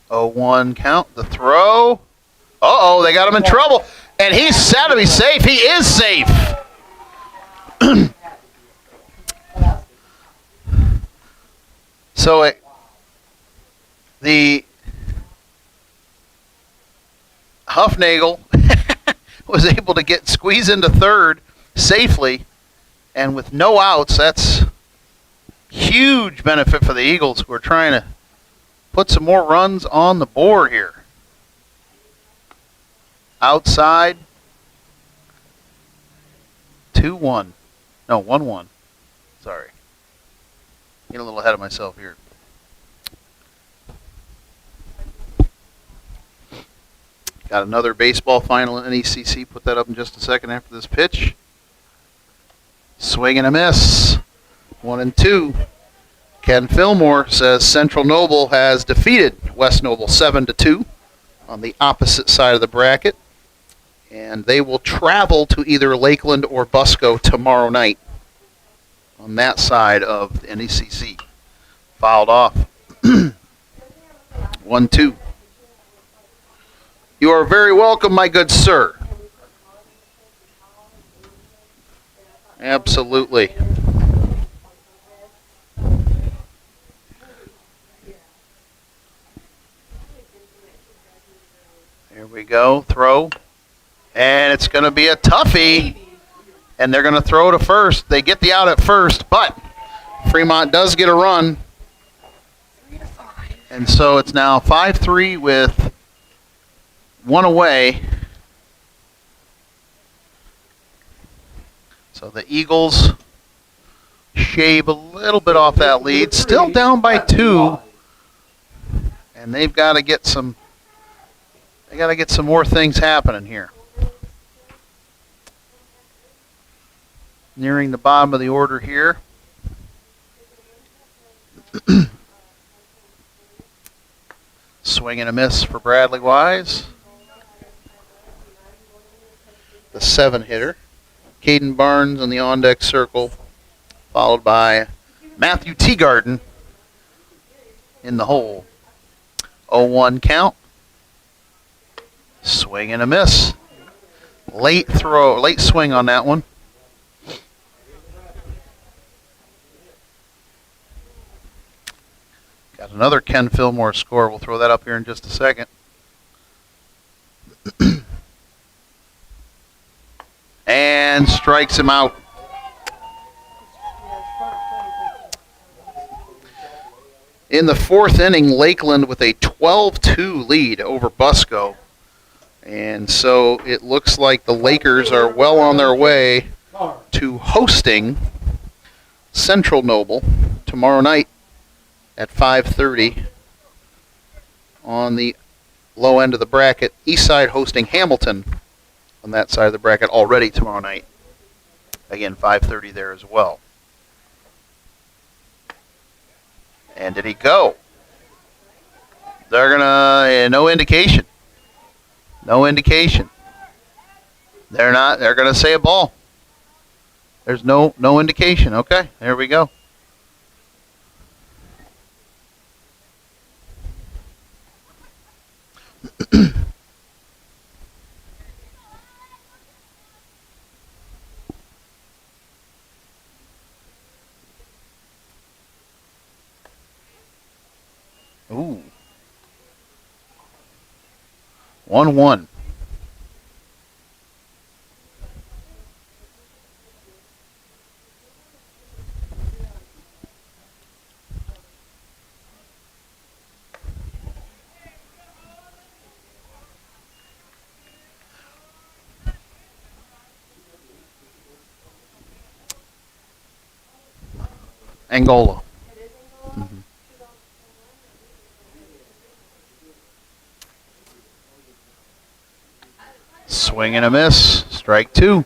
0-1 count. The throw. Uh-oh, they got him in trouble. And he's set to be safe. He is safe. So the Huffnagel was able to squeeze into third safely, and with no outs, that's huge benefit for the Eagles, who are trying to put some more runs on the board here. Outside, 2-1. No, 1-1. Sorry. Getting a little ahead of myself here. Got another baseball final in NECC. Put that up in just a second after this pitch. Swing and a miss. 1-2. Ken Fillmore says Central Noble has defeated West Noble 7-2 on the opposite side of the bracket. And they will travel to either Lakeland or Busco tomorrow night on that side of the NECC. Fouled off. 1-2. You are very welcome, my good sir. Absolutely. Here we go. Throw. And it's going to be a toughie. And they're going to throw to first. They get the out at first, but Fremont does get a run. And so it's now 5-3 with one away. So the Eagles shave a little bit off that lead. Still down by 2. And they've got to get some more things happening here. Nearing the bottom of the order here. Swing and a miss for Bradley Wise. The 7-hitter. Caden Barnes in the on-deck circle followed by Matthew Teagarden in the hole. 0-1 count. Swing and a miss. Late swing on that one. Got another Ken Fillmore score. We'll throw that up here in just a second. And strikes him out. In the fourth inning, Lakeland with a 12-2 lead over Busco. And so it looks like the Lakers are well on their way to hosting Central Noble tomorrow night at 5:30 on the low end of the bracket. Eastside hosting Hamilton on that side of the bracket already tomorrow night. Again, 5:30 there as well. And did he go? They're gonna no indication. No indication. They're gonna say a ball. There's no indication. Okay, there we go. Ooh. 1-1. Angola. Mm-hmm. Swing and a miss. Strike two.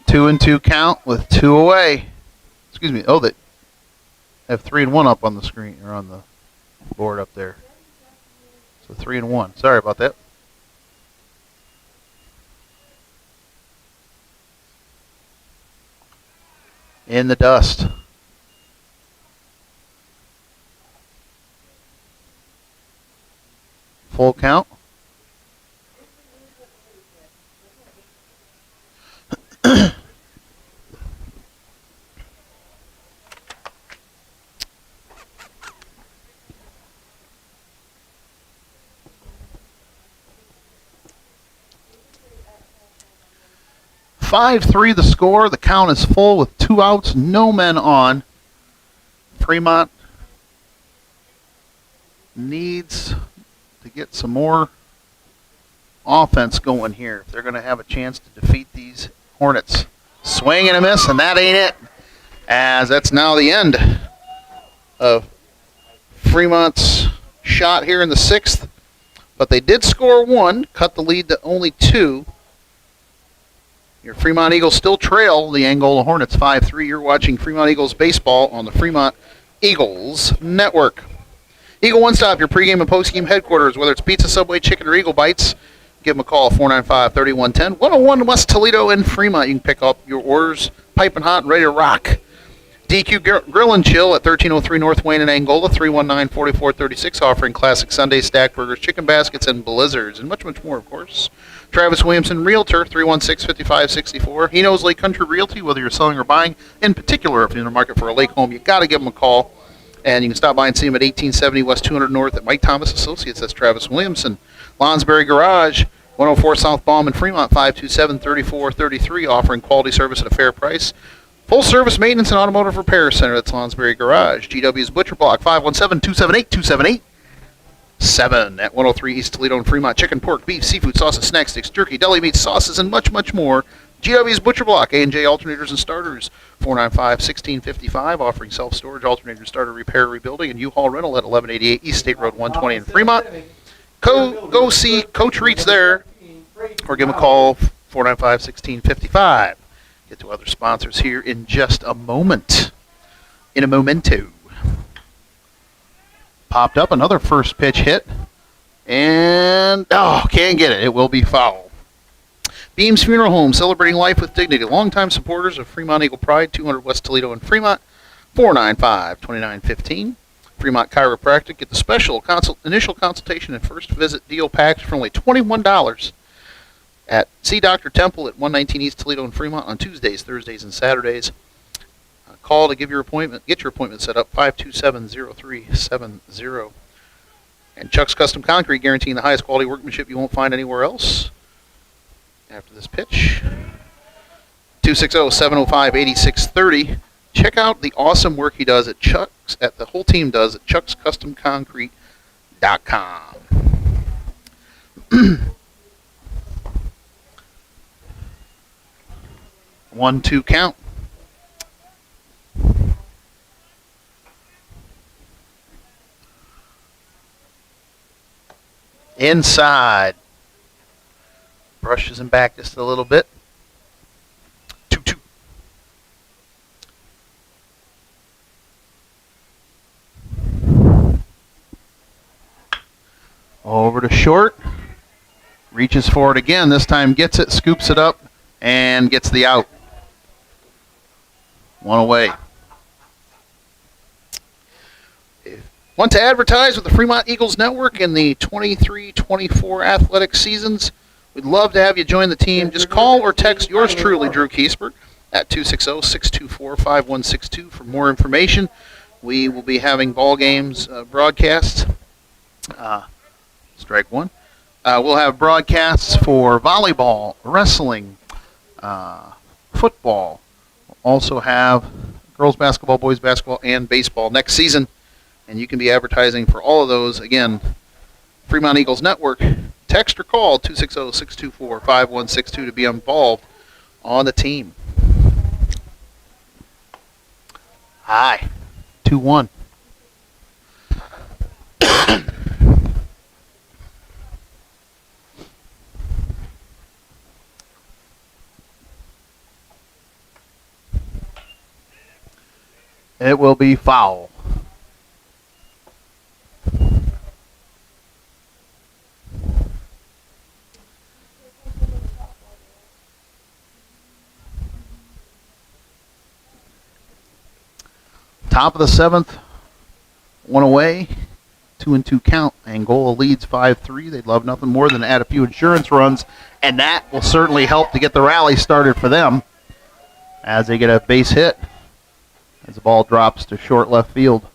2-2 count with 2 away. Excuse me. Oh, they have 3-1 up on the screen or on the board up there. So 3-1. Sorry about that. In the dust. Full count. Five, 3 the score. The count is full with 2 outs, no men on. Fremont needs to get some more offense going here if they're going to have a chance to defeat these Hornets. Swing and a miss, and that ain't it, as that's now the end of Fremont's shot here in the 6th. But they did score 1, cut the lead to only 2. Your Fremont Eagles still trail the Angola Hornets 5-3. You're watching Fremont Eagles baseball on the Fremont Eagles Network. Eagle One Stop, your pregame and postgame headquarters. Whether it's pizza, Subway, chicken, or Eagle Bites, give them a call, 495-3110. 101 West Toledo in Fremont. You can pick up your orders piping hot and ready to rock. DQ Grill and Chill at 1303 North Wayne in Angola, 319-4436, offering classic Sunday stack burgers, chicken baskets, and blizzards, and much, much more, of course. Travis Williamson, Realtor, 316-5564. He knows Lake Country Realty, whether you're selling or buying. In particular, if you're in the market for a lake home, you got to give him a call. And you can stop by and see him at 1870 West 200 North at Mike Thomas Associates. That's Travis Williamson. Lonsberry Garage, 104 South Baum in Fremont, 527-3433, offering quality service at a fair price. Full service maintenance and automotive repair center. That's Lonsberry Garage. GW's Butcher Block, 517-278-278. 7 at 103 East Toledo and Fremont. Chicken, pork, beef, seafood, sauces, snack sticks, jerky, deli meats, sauces, and much, much more. GW's Butcher Block, A&J alternators and starters, 495-1655, offering self-storage, alternator starter repair, rebuilding, and U-Haul rental at 1188 East State Road 120 in Fremont. Go see Coach Reach there, or give him a call, 495-1655. Get to other sponsors here in just a moment. In a momento. Popped up, another first pitch hit. And, can't get it. It will be foul. Beams Funeral Home, celebrating life with dignity. Longtime supporters of Fremont Eagle Pride, 200 West Toledo in Fremont, 495-2915. Fremont Chiropractic, get the special initial consultation and first visit deal package for only $21 at See Dr. Temple at 119 East Toledo in Fremont on Tuesdays, Thursdays, and Saturdays. Call to get your appointment set up, 527-0370. And Chuck's Custom Concrete, guaranteeing the highest quality workmanship you won't find anywhere else. After this pitch, 260-705-8630. Check out the awesome work he does at Chuck's, the whole team does at chuckscustomconcrete.com. 1-2 count. Inside. Brushes him back just a little bit. 2-2. Over to short. Reaches for it again. This time gets it, scoops it up, and gets the out. One away. Want to advertise with the Fremont Eagles Network in the 23-24 athletic seasons? We'd love to have you join the team. Just call or text yours truly, Drew Kiesbert, at 260-624-5162 for more information. We will be having ball games broadcasts. Strike one. We'll have broadcasts for volleyball, wrestling, football. We'll also have girls basketball, boys basketball, and baseball next season. And you can be advertising for all of those. Again, Fremont Eagles Network. Text or call 260-624-5162 to be involved on the team. Hi. 2-1. It will be foul. Top of the seventh, one away, 2-2 count. Angola leads 5-3. They'd love nothing more than to add a few insurance runs, and that will certainly help to get the rally started for them as they get a base hit as the ball drops to short left field.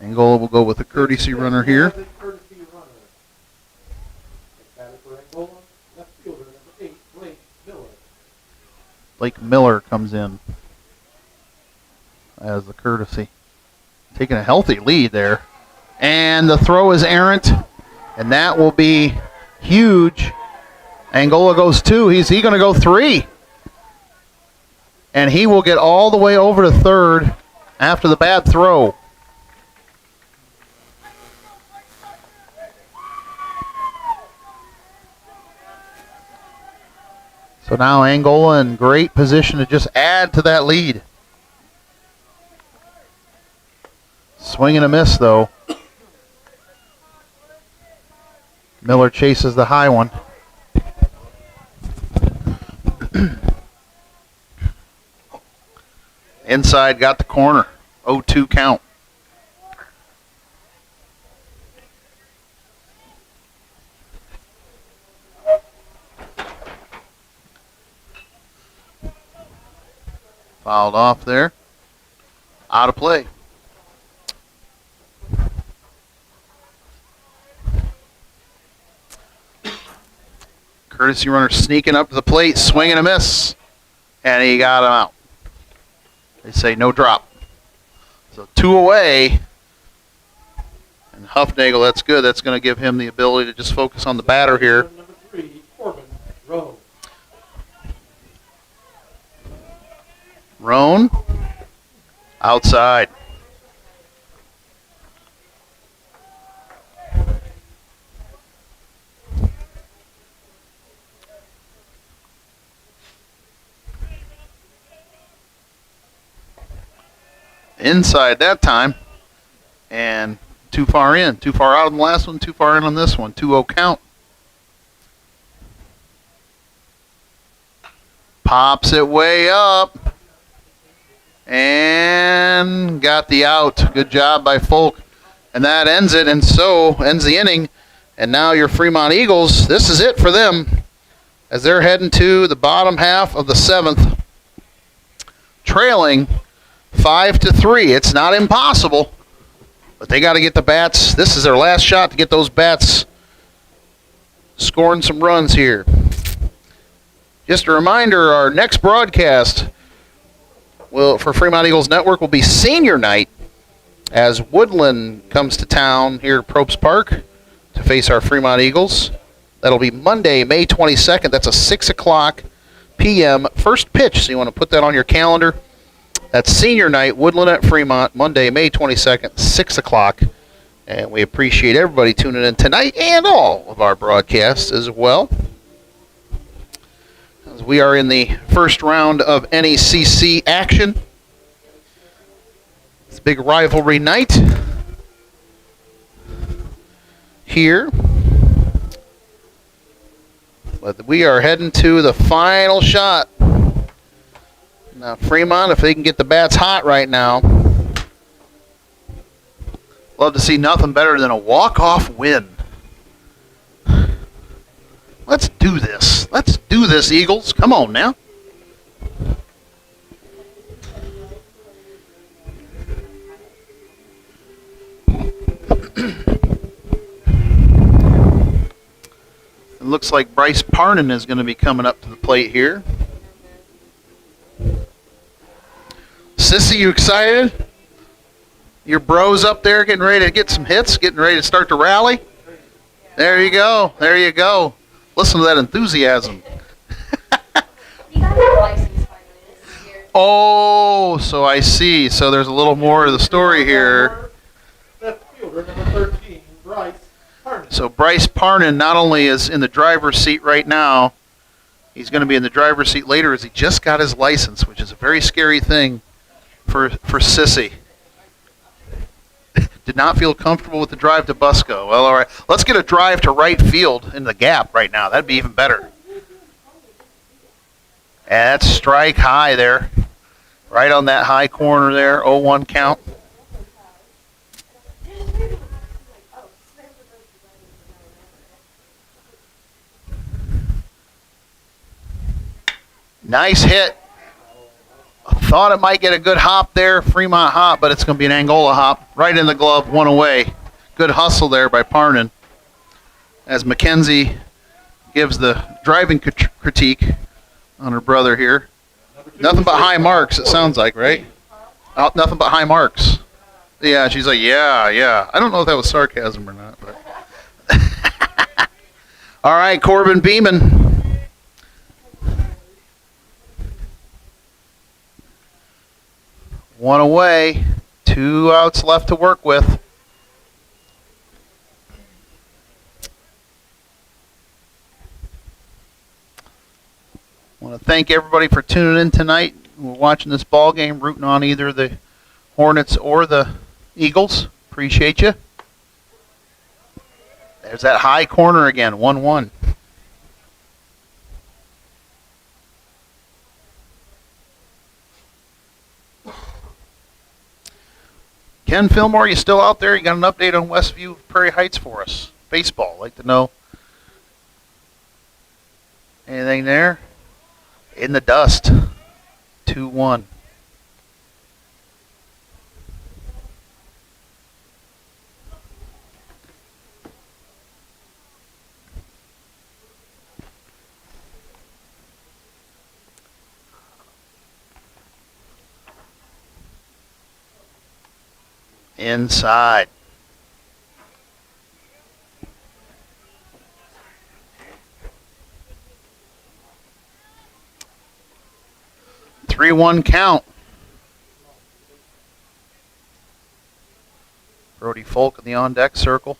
Angola will go with a courtesy runner here. Blake Miller comes in as the courtesy. Taking a healthy lead there. And the throw is errant, and that will be huge. Angola goes 2. Is he going to go 3? And he will get all the way over to third after the bad throw. So now Angola in great position to just add to that lead. Swing and a miss, though. Miller chases the high one. Inside, got the corner. 0-2 count. Fouled off there. Out of play. Courtesy runner sneaking up to the plate, swing and a miss. And he got him out. They say no drop. So 2 away. And Huffnagel, that's good. That's going to give him the ability to just focus on the batter here. Number 3, Corbin Rowe. Roan. Outside. Inside that time. And Too far in. Too far out on the last one. Too far in on this one. 2-0 count. Pops it way up. And got the out. Good job by Folk. And that ends it, and so ends the inning. And now your Fremont Eagles, this is it for them as they're heading to the bottom half of the 7th, trailing 5-3. It's not impossible, but they got to get the bats. This is their last shot to get those bats scoring some runs here. Just a reminder, our next broadcast for Fremont Eagles Network will be senior night as Woodland comes to town here at Probst Park to face our Fremont Eagles. That'll be Monday, May 22nd. That's a 6 o'clock p.m. first pitch, so you want to put that on your calendar. That's senior night, Woodland at Fremont, Monday, May 22nd, 6 o'clock. And we appreciate everybody tuning in tonight and all of our broadcasts as well, as we are in the first round of NECC action. It's a big rivalry night here. But we are heading to the final shot. Now, Fremont, if they can get the bats hot right now, love to see nothing better than a walk-off win. Let's do this. Let's do this, Eagles. Come on now. It looks like Bryce Parnan is going to be coming up to the plate here. Sissy, you excited? Your bro's up there getting ready to get some hits, getting ready to start to rally? There you go. There you go. Listen to that enthusiasm. He got his license finally this year. Oh, so I see. So there's a little more of the story here. Left fielder, number 13, Bryce Parnan. So Bryce Parnan not only is in the driver's seat right now, he's going to be in the driver's seat later as he just got his license, which is a very scary thing for Sissy. Did not feel comfortable with the drive to Busco. Well, all right. Let's get a drive to right field in the gap right now. That'd be even better. And that's strike high there. Right on that high corner there. 0-1 count. Nice hit. Thought it might get a good hop there, Fremont hop, but it's going to be an Angola hop. Right in the glove, one away. Good hustle there by Parnan. As Mackenzie gives the driving critique on her brother here. Nothing but high marks, it sounds like, right? Nothing but high marks. Yeah, she's like, yeah. I don't know if that was sarcasm or not, but. All right, Corbin Beeman. One away, 2 outs left to work with. I want to thank everybody for tuning in tonight. We're watching this ball game, rooting on either the Hornets or the Eagles. Appreciate you. There's that high corner again, 1-1. Ken Fillmore, you still out there? You got an update on Westview Prairie Heights for us? Baseball, like to know. Anything there? In the dust. 2-1. Inside. Three-one count. Brody Folk in the on-deck circle.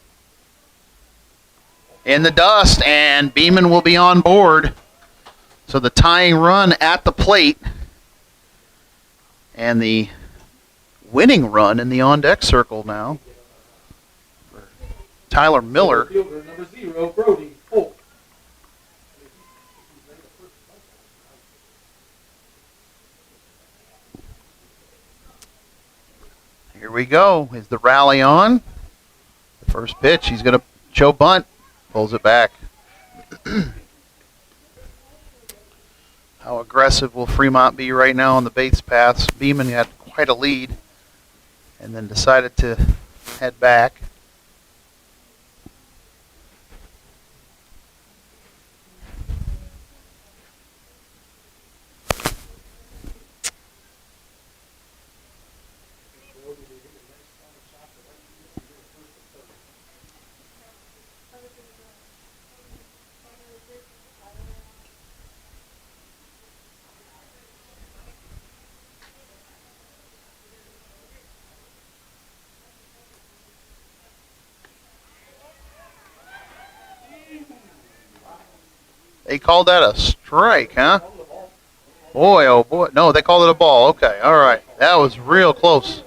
In the dust, and Beeman will be on board. So the tying run at the plate. And the winning run in the on-deck circle now Tyler Miller. Fielder number 0, Brody Holt. Here we go. Is the rally on? The first pitch. He's going to show bunt. Pulls it back. How aggressive will Fremont be right now on the base paths? Beeman had quite a lead and then decided to head back. They called that a strike, huh? Boy, oh boy. No, they called it a ball. Okay, all right. That was real close.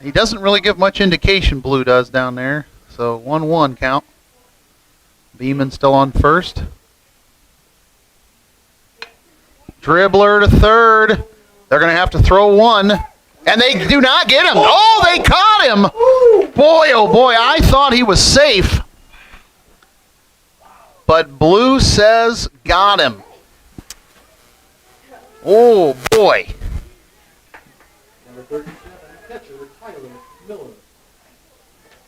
He doesn't really give much indication, Blue does down there. So 1-1 count. Beeman still on first. Dribbler to third. They're going to have to throw one. And they do not get him. Oh, they caught him. Boy, oh boy. I thought he was safe. But Blue says got him. Oh, boy. Number 37, catcher Tyler Miller.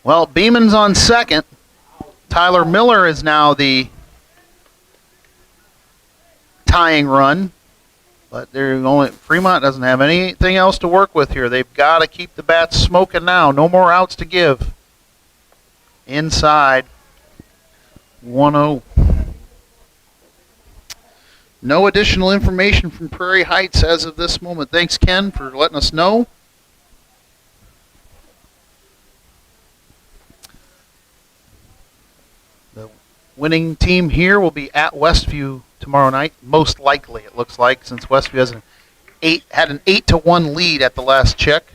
Well, Beeman's on second. Tyler Miller is now the tying run. But Fremont doesn't have anything else to work with here. They've got to keep the bats smoking now. No more outs to give. Inside. 1-0. No additional information from Prairie Heights as of this moment. Thanks, Ken, for letting us know. The winning team here will be at Westview tomorrow night. Most likely, it looks like, since Westview has had an 8-1 lead at the last check.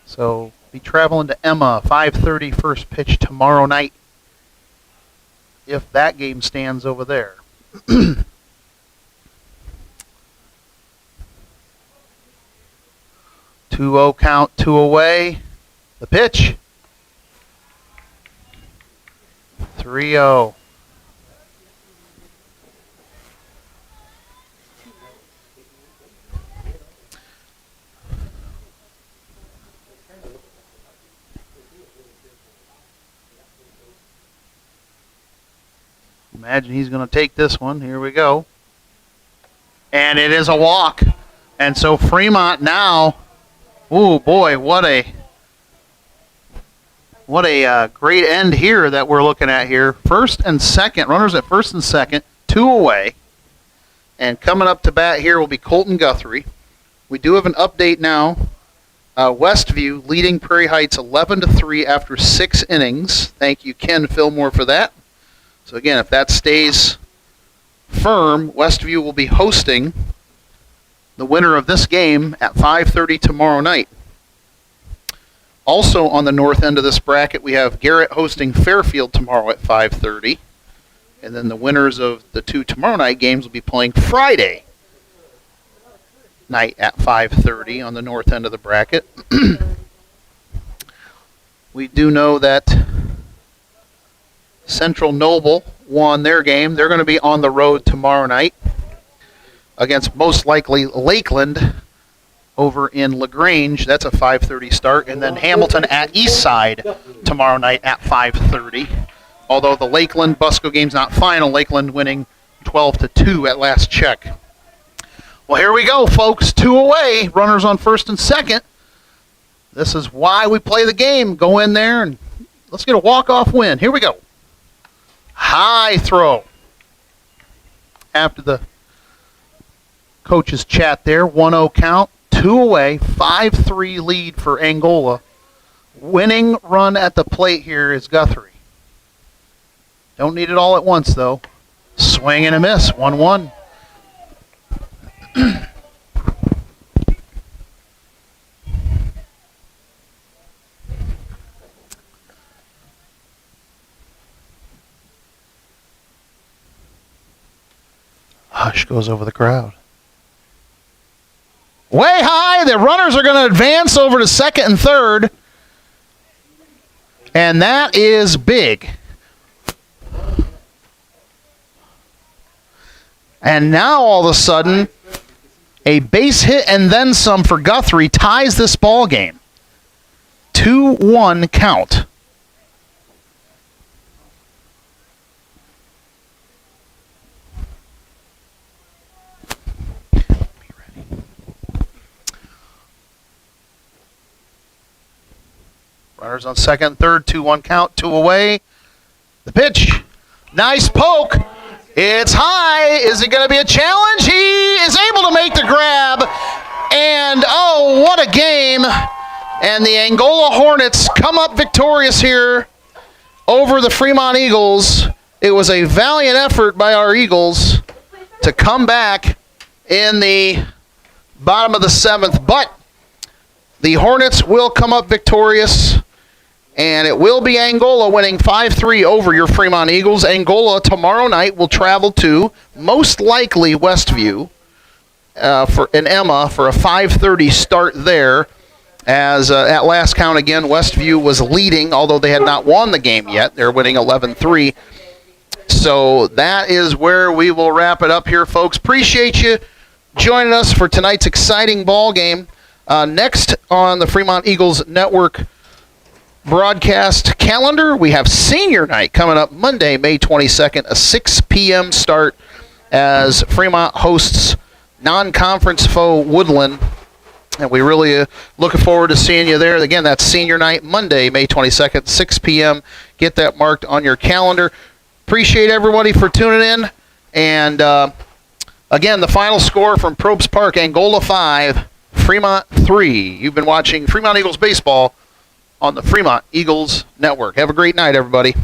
So, be traveling to Emma, 5:30 first pitch tomorrow night, if that game stands over there. 2-0 count, 2 away. The pitch. 3-0. Imagine he's going to take this one. Here we go. And it is a walk. And so Fremont now, oh boy, what a great end here that we're looking at here. First and second, runners at first and second, 2 away. And coming up to bat here will be Colton Guthrie. We do have an update now. Westview leading Prairie Heights 11-3 after 6 innings. Thank you, Ken Fillmore, for that. So again, if that stays firm, Westview will be hosting the winner of this game at 5:30 tomorrow night. Also on the north end of this bracket, we have Garrett hosting Fairfield tomorrow at 5:30. And then the winners of the 2 tomorrow night games will be playing Friday night at 5:30 on the north end of the bracket. We do know that Central Noble won their game. They're going to be on the road tomorrow night against most likely Lakeland over in LaGrange. That's a 5:30 start. And then Hamilton at Eastside tomorrow night at 5:30. Although the Lakeland-Busco game's not final, Lakeland winning 12-2 at last check. Well, here we go, folks. 2 away. Runners on first and second. This is why we play the game. Go in there and let's get a walk-off win. Here we go. High throw. After the coach's chat there, 1-0 count, 2 away, 5-3 lead for Angola. Winning run at the plate here is Guthrie. Don't need it all at once, though. Swing and a miss, 1-1. hush goes over the crowd. Way high. The runners are going to advance over to second and third. And that is big. And now all of a sudden, a base hit and then some for Guthrie ties this ball game. 2-1 count. Runners on second, third, 2-1 count, 2 away. The pitch. Nice poke. It's high. Is it going to be a challenge? He is able to make the grab. And, oh, what a game. And the Angola Hornets come up victorious here over the Fremont Eagles. It was a valiant effort by our Eagles to come back in the bottom of the 7th. But the Hornets will come up victorious. And it will be Angola winning 5-3 over your Fremont Eagles. Angola tomorrow night will travel to, most likely, Westview in Emma for a 5:30 start there. As at last count again, Westview was leading, although they had not won the game yet. They're winning 11-3. So that is where we will wrap it up here, folks. Appreciate you joining us for tonight's exciting ball game. Next on the Fremont Eagles Network broadcast calendar, we have senior night coming up Monday, May 22nd, a 6 p.m. start as Fremont hosts non-conference foe Woodland. And we really looking forward to seeing you there. Again, that's senior night, Monday, May 22nd, 6 p.m. Get that marked on your calendar. Appreciate everybody for tuning in. And, again, the final score from Probst Park, Angola 5, Fremont 3. You've been watching Fremont Eagles baseball on the Fremont Eagles Network. Have a great night, everybody.